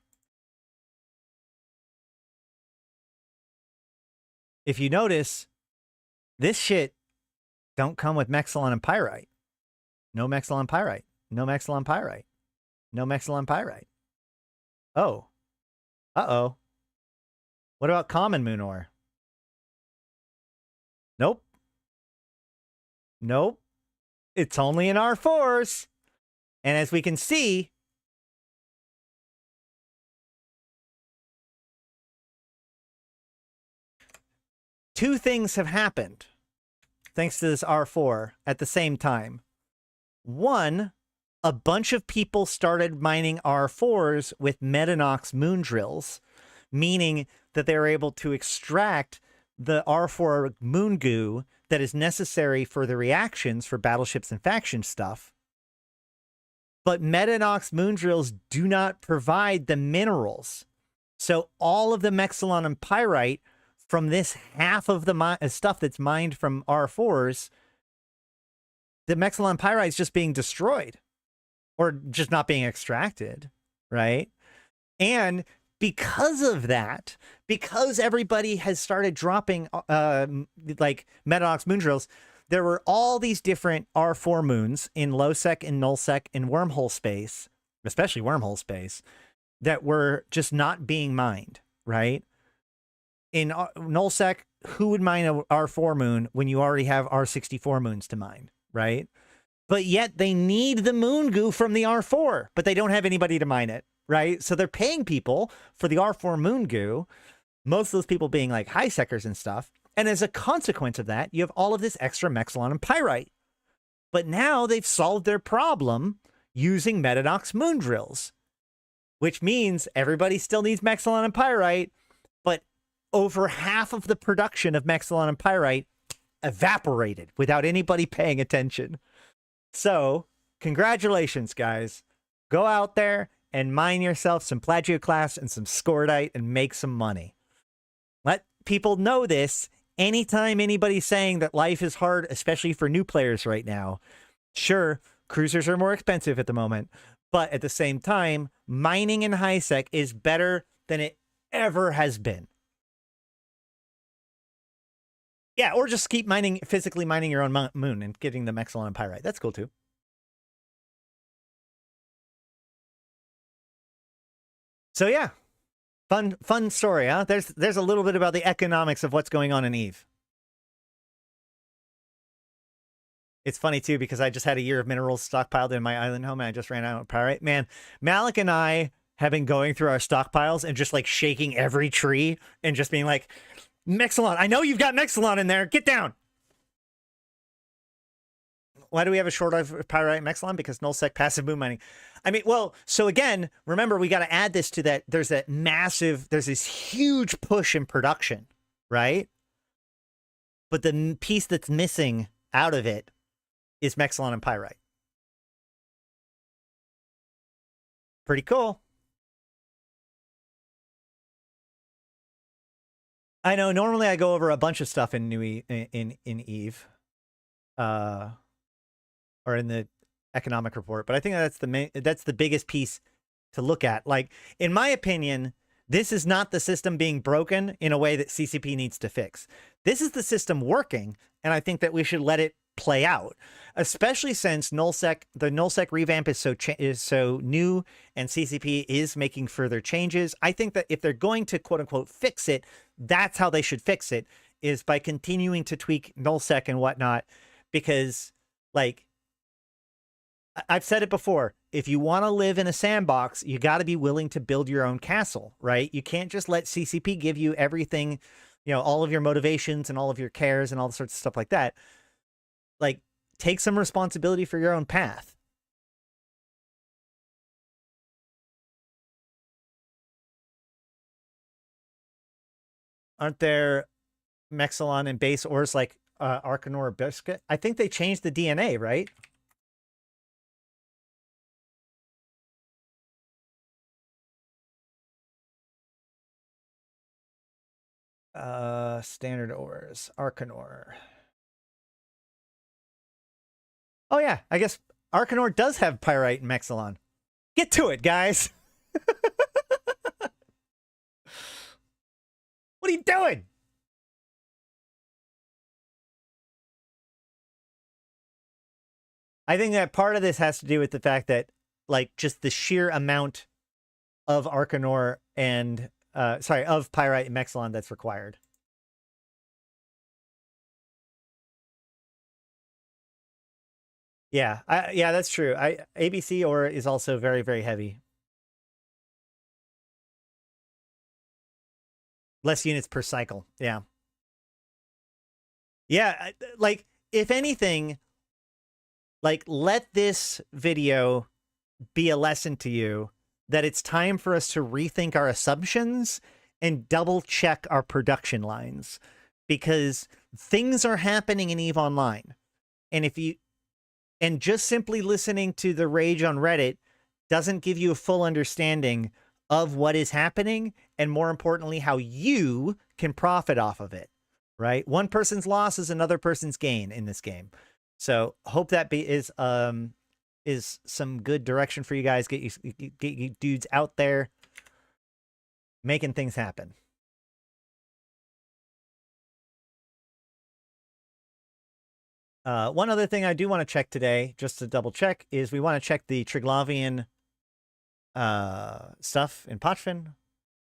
if you notice, this shit don't come with mexilon and pyrite. No mexilon pyrite. No mexilon pyrite. No mexilon pyrite. Oh. Uh-oh. What about common moon ore? Nope. Nope. It's only in R4s. And as we can see, two things have happened thanks to this R4 at the same time. One, a bunch of people started mining R4s with Metanox moon drills, meaning that they were able to extract the R4 moon goo that is necessary for the reactions for battleships and faction stuff. But Metanox moon drills do not provide the minerals. So all of the Mexilon and Pyrite from this half of the stuff that's mined from R4s, the Mexilon Pyrite is just being destroyed or just not being extracted, right? And because of that, because everybody has started dropping like Metanox moon drills, there were all these different R4 moons in low sec and null sec and wormhole space, especially wormhole space, that were just not being mined, right? In null sec, who would mine a R4 moon when you already have R64 moons to mine, right? But yet they need the moon goo from the R4, but they don't have anybody to mine it, right? So they're paying people for the R4 moon goo, most of those people being like high seckers and stuff. And as a consequence of that, you have all of this extra Mexilon and Pyrite. But now they've solved their problem using Metanox moon drills, which means everybody still needs Mexilon and Pyrite, but over half of the production of Mexilon and Pyrite evaporated without anybody paying attention. So, congratulations, guys. Go out there and mine yourself some plagioclast and some scordite and make some money. Let people know this. Anytime anybody's saying that life is hard, especially for new players right now, sure, cruisers are more expensive at the moment, but at the same time, mining in high sec is better than it ever has been. Yeah, or just keep mining, physically mining your own moon and getting the Mexilon and Pyrite. That's cool too. So yeah, fun story, huh? There's a little bit about the economics of what's going on in EVE. It's funny too because I just had a year of minerals stockpiled in my island home and I just ran out of Pyrite. Man, Malik and I have been going through our stockpiles and just like shaking every tree and just being like, Mexilon, I know you've got Mexilon in there. Get down. Why do we have a short of Pyrite and Mexilon? Because nullsec passive moon mining. I mean, well, so again, remember, we got to add this to that. There's this huge push in production, right? But the piece that's missing out of it is Mexilon and Pyrite. Pretty cool. I know normally I go over a bunch of stuff in in EVE. Or in the economic report, but I think that's the biggest piece to look at. Like, in my opinion, this is not the system being broken in a way that CCP needs to fix. This is the system working, and I think that we should let it play out, especially since the nullsec revamp is so new and CCP is making further changes. I think that if they're going to quote unquote fix it, that's how they should fix it, is by continuing to tweak nullsec and whatnot, because like, I've said it before, if you want to live in a sandbox, you got to be willing to build your own castle, right? You can't just let CCP give you everything, you know, all of your motivations and all of your cares and all sorts of stuff like that. Like, take some responsibility for your own path. Aren't there Mexilon and base ores like Arcanor Biscuit? I think they changed the DNA, right? Standard ores, Arcanor. Oh yeah, I guess Arcanor does have Pyrite and Mexilon. Get to it, guys. What are you doing? I think that part of this has to do with the fact that, like, just the sheer amount of Arcanor and of Pyrite and Mexilon that's required. Yeah, yeah, that's true. ABC ore is also very, very heavy. Less units per cycle. Yeah. Yeah, like if anything, like let this video be a lesson to you that it's time for us to rethink our assumptions and double check our production lines because things are happening in EVE Online. And if you and just simply listening to the rage on Reddit doesn't give you a full understanding of what is happening and more importantly how you can profit off of it, right? One person's loss is another person's gain in this game. So hope that is some good direction for you guys. Get you dudes out there making things happen. One other thing I do want to check today, just to double check, is we want to check the Triglavian stuff in Pochfin.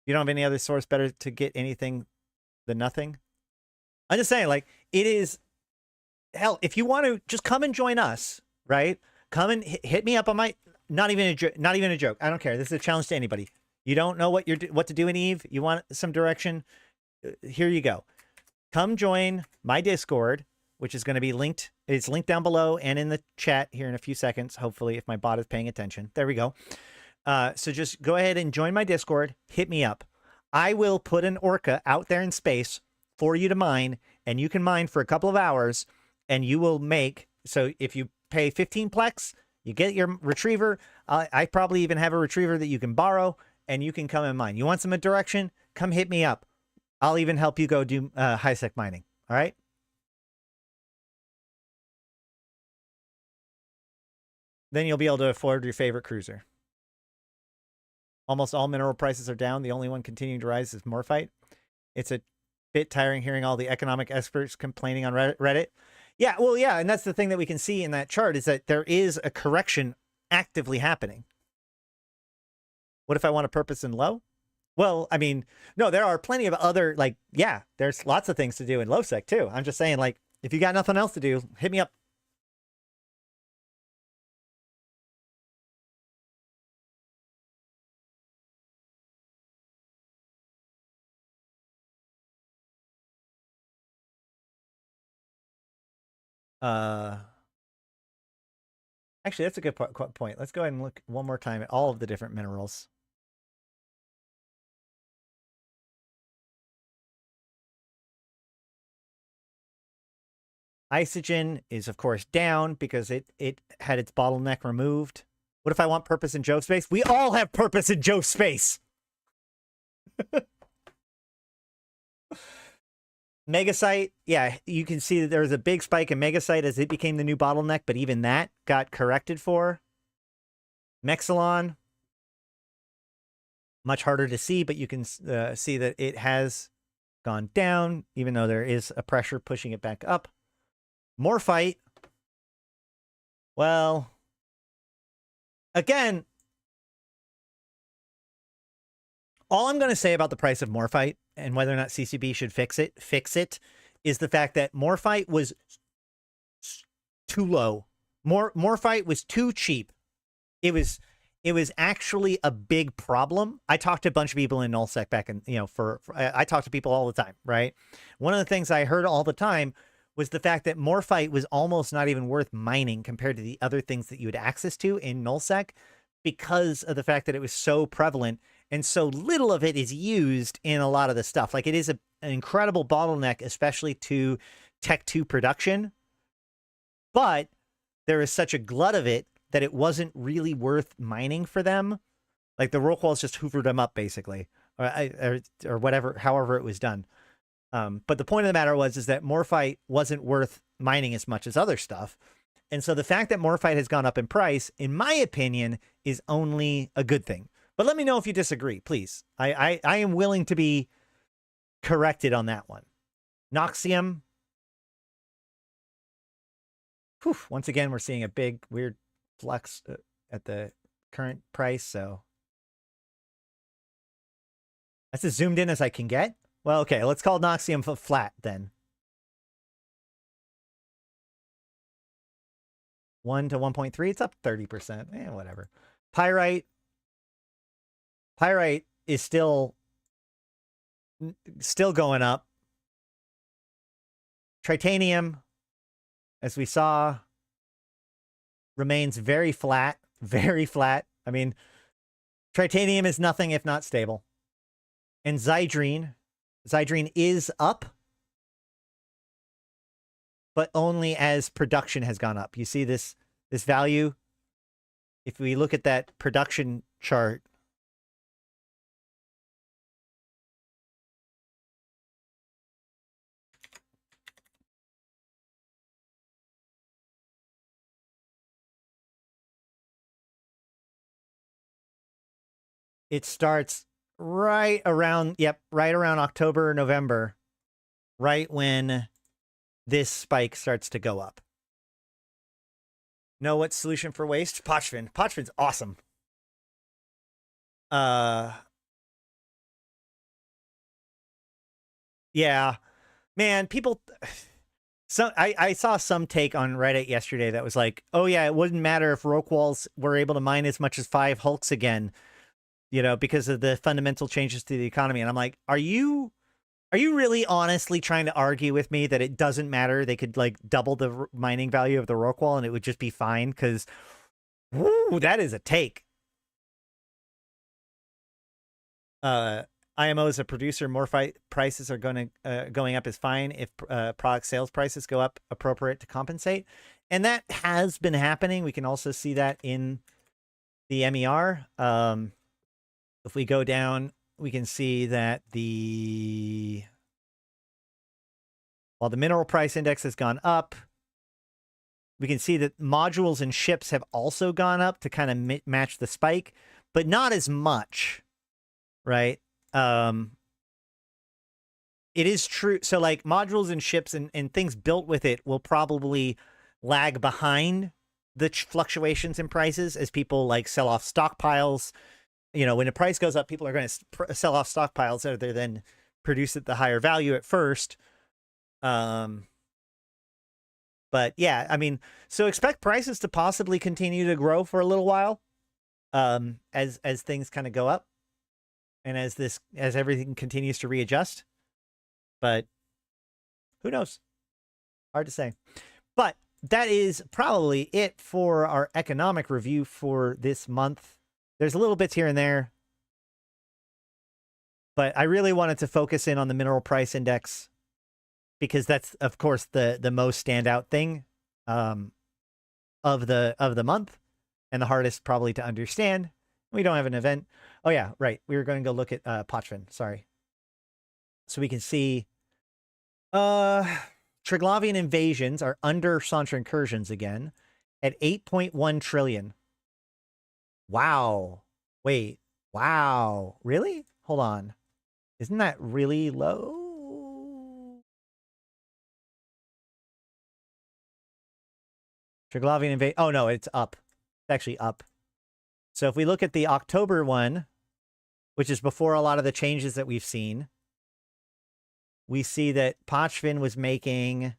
You don't have any other source better to get anything than nothing? I'm just saying, like, it is, hell, if you want to just come and join us, right? Come and hit me up on my, not even a joke. I don't care. This is a challenge to anybody. You don't know what to do in EVE. You want some direction. Here you go. Come join my Discord, which is going to be linked. It's linked down below and in the chat here in a few seconds. Hopefully, if my bot is paying attention. There we go. So just go ahead and join my Discord. Hit me up. I will put an orca out there in space for you to mine, and you can mine for a couple of hours, and you will make. So if you pay 15 plex, you get your retriever. I probably even have a retriever that you can borrow, and you can come and mine. You want some direction? Come hit me up. I'll even help you go do high-sec mining. All right? Then you'll be able to afford your favorite cruiser. Almost all mineral prices are down. The only one continuing to rise is Morphite. It's a bit tiring hearing all the economic experts complaining on Reddit. Yeah, well, yeah, and that's the thing that we can see in that chart is that there is a correction actively happening. What if I want a purpose in low? Well, I mean, no, there are plenty of other, like, yeah, there's lots of things to do in low sec too. I'm just saying, like, if you got nothing else to do, hit me up. Actually, that's a good point. Let's go ahead and look one more time at all of the different minerals. Isogen is, of course, down because it had its bottleneck removed. What if I want purpose in Jove space? We all have purpose in Jove space. Megasite, yeah, you can see that there was a big spike in Megasite as it became the new bottleneck, but even that got corrected for. Mexilon, much harder to see, but you can see that it has gone down, even though there is a pressure pushing it back up. Morphite, well, again, all I'm going to say about the price of Morphite and whether or not CCB should fix it, is the fact that Morphite was too low. Morphite was too cheap. It was actually a big problem. I talked to a bunch of people in nullsec back in, I talk to people all the time, right? One of the things I heard all the time was the fact that Morphite was almost not even worth mining compared to the other things that you had access to in nullsec because of the fact that it was so prevalent and so little of it is used in a lot of the stuff. Like, it is an incredible bottleneck, especially to Tech 2 production, but there is such a glut of it that it wasn't really worth mining for them. Like, the roll calls just hoovered them up, basically, or whatever, however it was done. But the point of the matter is that Morphite wasn't worth mining as much as other stuff. And so the fact that Morphite has gone up in price, in my opinion, is only a good thing. But let me know if you disagree, please. I am willing to be corrected on that one. Noxium. Whew, once again, we're seeing a big, weird flux at the current price. So that's as zoomed in as I can get. Well, okay, let's call Noxium flat then. 1 to 1.3. It's up 30%. Whatever. Pyrite is still going up. Titanium, as we saw, remains very flat. Very flat. I mean, titanium is nothing if not stable. And Zydrine is up, but only as production has gone up. You see this value? If we look at that production chart, it starts right around October, November, right when this spike starts to go up. Know what solution for waste? Pochvin. Pochvin's awesome. Yeah, man, people. I saw some take on Reddit yesterday that was like, oh yeah, it wouldn't matter if Roquals were able to mine as much as 5 Hulks again, because of the fundamental changes to the economy. And I'm like, are you really honestly trying to argue with me that it doesn't matter? They could like double the mining value of the Roqual and it would just be fine? Because, that is a take. IMO as a producer, more prices are going up is fine if product sales prices go up appropriate to compensate. And that has been happening. We can also see that in the MER. If we go down, we can see that while the mineral price index has gone up, we can see that modules and ships have also gone up to kind of match the spike, but not as much, right? It is true. So like modules and ships and things built with it will probably lag behind the fluctuations in prices as people like sell off stockpiles. When the price goes up, people are going to sell off stockpiles rather than produce at the higher value at first. But yeah, I mean, so expect prices to possibly continue to grow for a little while, as things kind of go up and as everything continues to readjust. But who knows? Hard to say. But that is probably it for our economic review for this month. There's a little bits here and there, but I really wanted to focus in on the mineral price index because that's, of course, the most standout thing of the month and the hardest probably to understand. We don't have an event. Oh yeah, right. We were going to go look at Pochvin. Sorry. So we can see Triglavian invasions are under Santra incursions again at 8.1 trillion. Wow. Wait. Wow. Really? Hold on. Isn't that really low? Triglavian invasion. Oh, no, it's up. It's actually up. So if we look at the October one, which is before a lot of the changes that we've seen, we see that Pochvin was making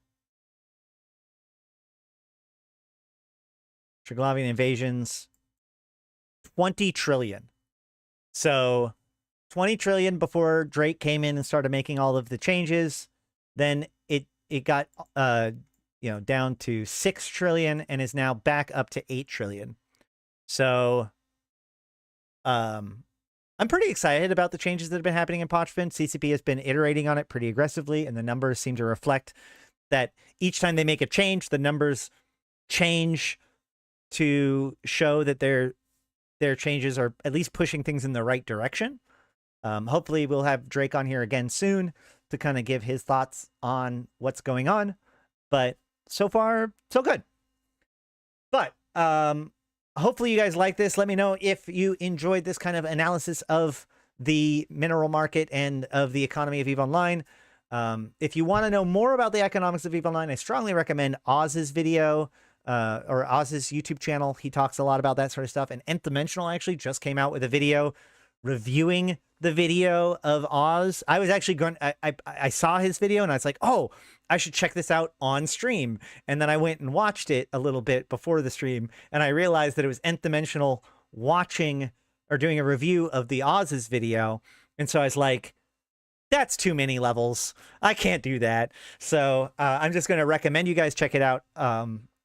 Triglavian invasions 20 trillion. So 20 trillion before Drake came in and started making all of the changes. Then it got down to 6 trillion and is now back up to 8 trillion. So I'm pretty excited about the changes that have been happening in Pochvin. CCP has been iterating on it pretty aggressively, and the numbers seem to reflect that each time they make a change, the numbers change to show that their changes are at least pushing things in the right direction. Hopefully we'll have Drake on here again soon to kind of give his thoughts on what's going on. But so far, so good. But hopefully you guys like this. Let me know if you enjoyed this kind of analysis of the mineral market and of the economy of EVE Online. If you want to know more about the economics of EVE Online, I strongly recommend Oz's video or Oz's YouTube channel. He talks a lot about that sort of stuff. And Nth Dimensional actually just came out with a video reviewing the video of Oz. I was actually going. I saw his video and I was like, oh, I should check this out on stream. And then I went and watched it a little bit before the stream, and I realized that it was Nth Dimensional watching or doing a review of the Oz's video, and so I was like, that's too many levels. I can't do that. So I'm just going to recommend you guys check it out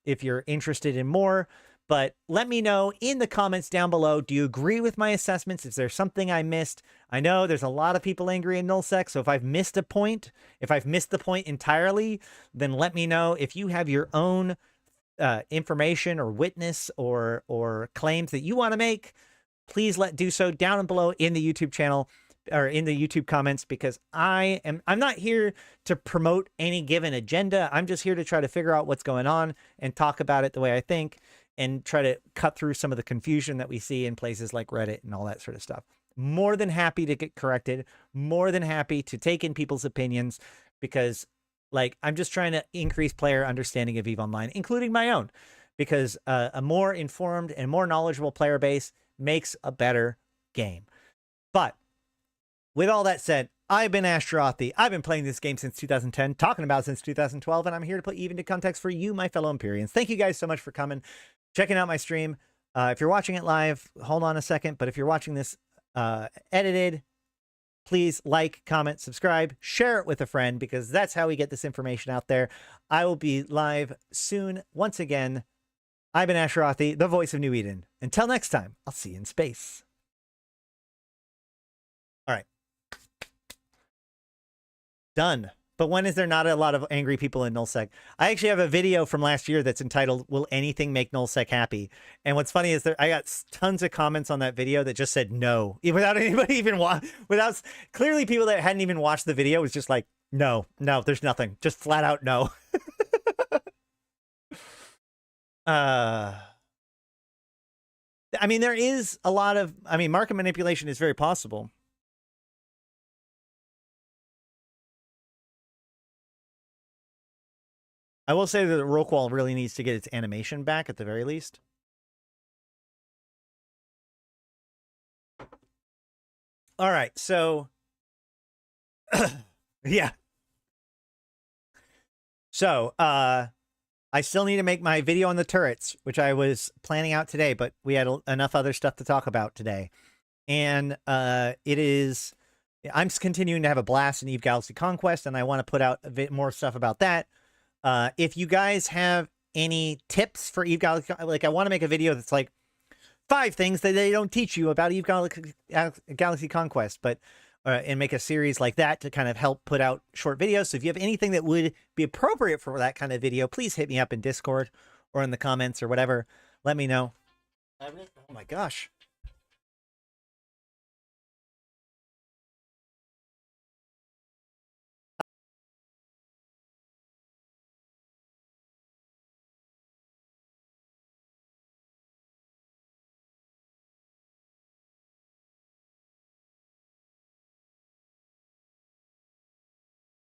if you're interested in more. But let me know in the comments down below, do you agree with my assessments? Is there something I missed? I know there's a lot of people angry in nullsec, so if I've missed a point, if I've missed the point entirely, then let me know. If you have your own information or witness or claims that you want to make, please do so down below in the YouTube channel or in the YouTube comments, because I'm not here to promote any given agenda. I'm just here to try to figure out what's going on and talk about it the way I think, and try to cut through some of the confusion that we see in places like Reddit and all that sort of stuff. More than happy to get corrected, more than happy to take in people's opinions, because like I'm just trying to increase player understanding of EVE Online, including my own, because a more informed and more knowledgeable player base makes a better game. But with all that said, I've been Ashtarothi. I've been playing this game since 2010, talking about it since 2012, and I'm here to put EVE into context for you, my fellow Empyreans. Thank you guys so much for coming, checking out my stream. If you're watching it live, hold on a second, but if you're watching this edited, please like, comment, subscribe, share it with a friend, because that's how we get this information out there. I will be live soon once again. I've been Ashtarothi, the voice of New Eden. Until next time, I'll see you in space. All right. Done. But when is there not a lot of angry people in nullsec? I actually have a video from last year that's entitled, "Will Anything Make Nullsec Happy?" And what's funny is that I got tons of comments on that video that just said no, without anybody even without clearly people that hadn't even watched the video was just like, no, there's nothing, just flat out no. I mean, there is a lot of, market manipulation is very possible. I will say that the Roqual really needs to get its animation back at the very least. All right, so yeah. So I still need to make my video on the turrets, which I was planning out today, but we had enough other stuff to talk about today. And I'm continuing to have a blast in EVE Galaxy Conquest, and I want to put out a bit more stuff about that. If you guys have any tips for EVE Galaxy, like I want to make a video that's like 5 things that they don't teach you about EVE Galaxy Conquest, but and make a series like that to kind of help put out short videos. So if you have anything that would be appropriate for that kind of video, please hit me up in Discord or in the comments or whatever. Let me know. Oh my gosh.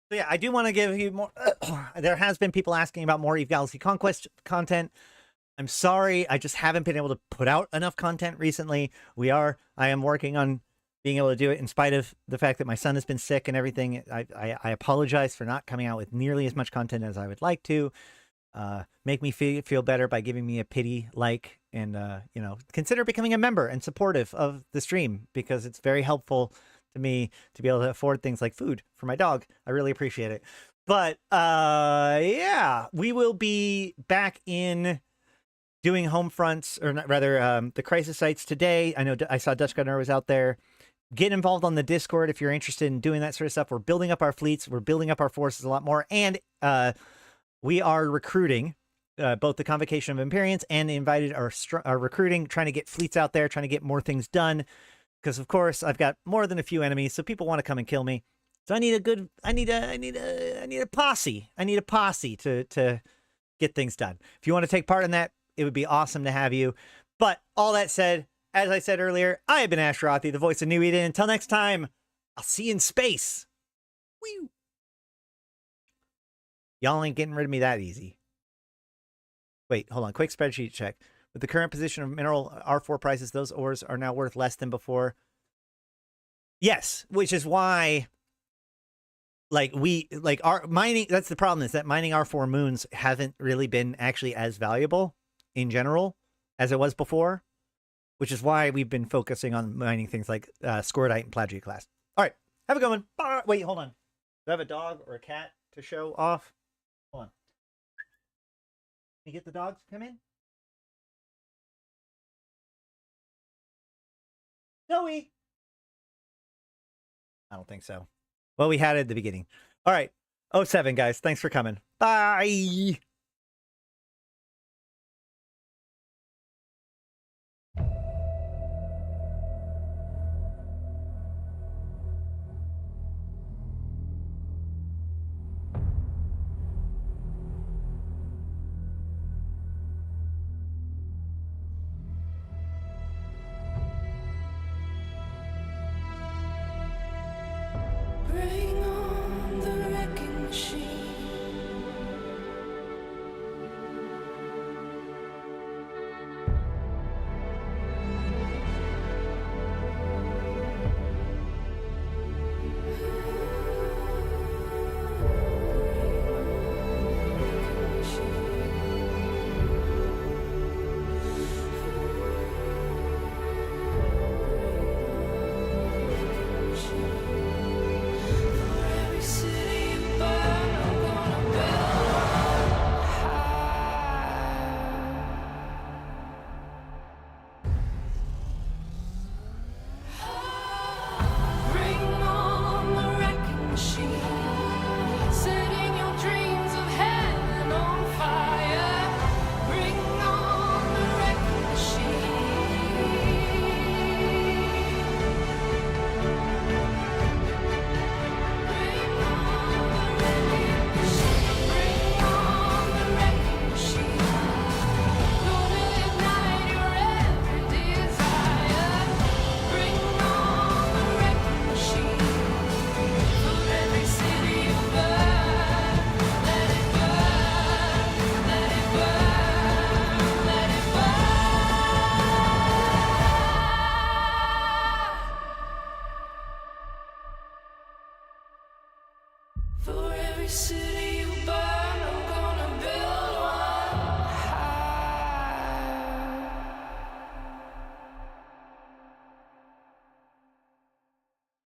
So yeah, I do want to give you more. There has been people asking about more EVE Galaxy Conquest content. I'm sorry, I just haven't been able to put out enough content recently. I am working on being able to do it in spite of the fact that my son has been sick and everything. I apologize for not coming out with nearly as much content as I would like to. Make me feel better by giving me a pity like, and you know, consider becoming a member and supportive of the stream, because it's very helpful to me to be able to afford things like food for my dog. I really appreciate it. But yeah, we will be back in doing home fronts, or not, rather the crisis sites today. I know I saw Dutch Gunner was out there. Get involved on the Discord if you're interested in doing that sort of stuff. We're building up our fleets. We're building up our forces a lot more. And we are recruiting both the Convocation of Empyreans and the Invited are recruiting, trying to get fleets out there, trying to get more things done. Because of course I've got more than a few enemies, so people want to come and kill me. So I need a posse. I need a posse to get things done. If you want to take part in that, it would be awesome to have you. But all that said, as I said earlier, I have been Ashtarothi, the voice of New Eden. Until next time, I'll see you in space. Whew. Y'all ain't getting rid of me that easy. Wait, hold on. Quick spreadsheet check. With the current position of mineral R4 prices, those ores are now worth less than before. Yes, which is why, like, our mining, that's the problem, is that mining R4 moons haven't really been actually as valuable in general as it was before, which is why we've been focusing on mining things like Scorodite and Plagiate class. All right, have a good one. Bye. Wait, hold on. Do I have a dog or a cat to show off? Hold on. Can you get the dogs to come in? Zoe! I don't think so. Well, we had it at the beginning. All right. 07, guys. Thanks for coming. Bye. Bring on the wrecking machine. Every city you burn, I'm gonna build high. Bring on the wrecking machine, setting your dreams of heaven on fire. Bring on the wrecking machine. Bring on the wrecking machine. Bring on the wrecking machine. Gonna ignite your every desire. Bring on the wrecking machine. For every city you burn, let it burn, let it burn, let it burn. For every city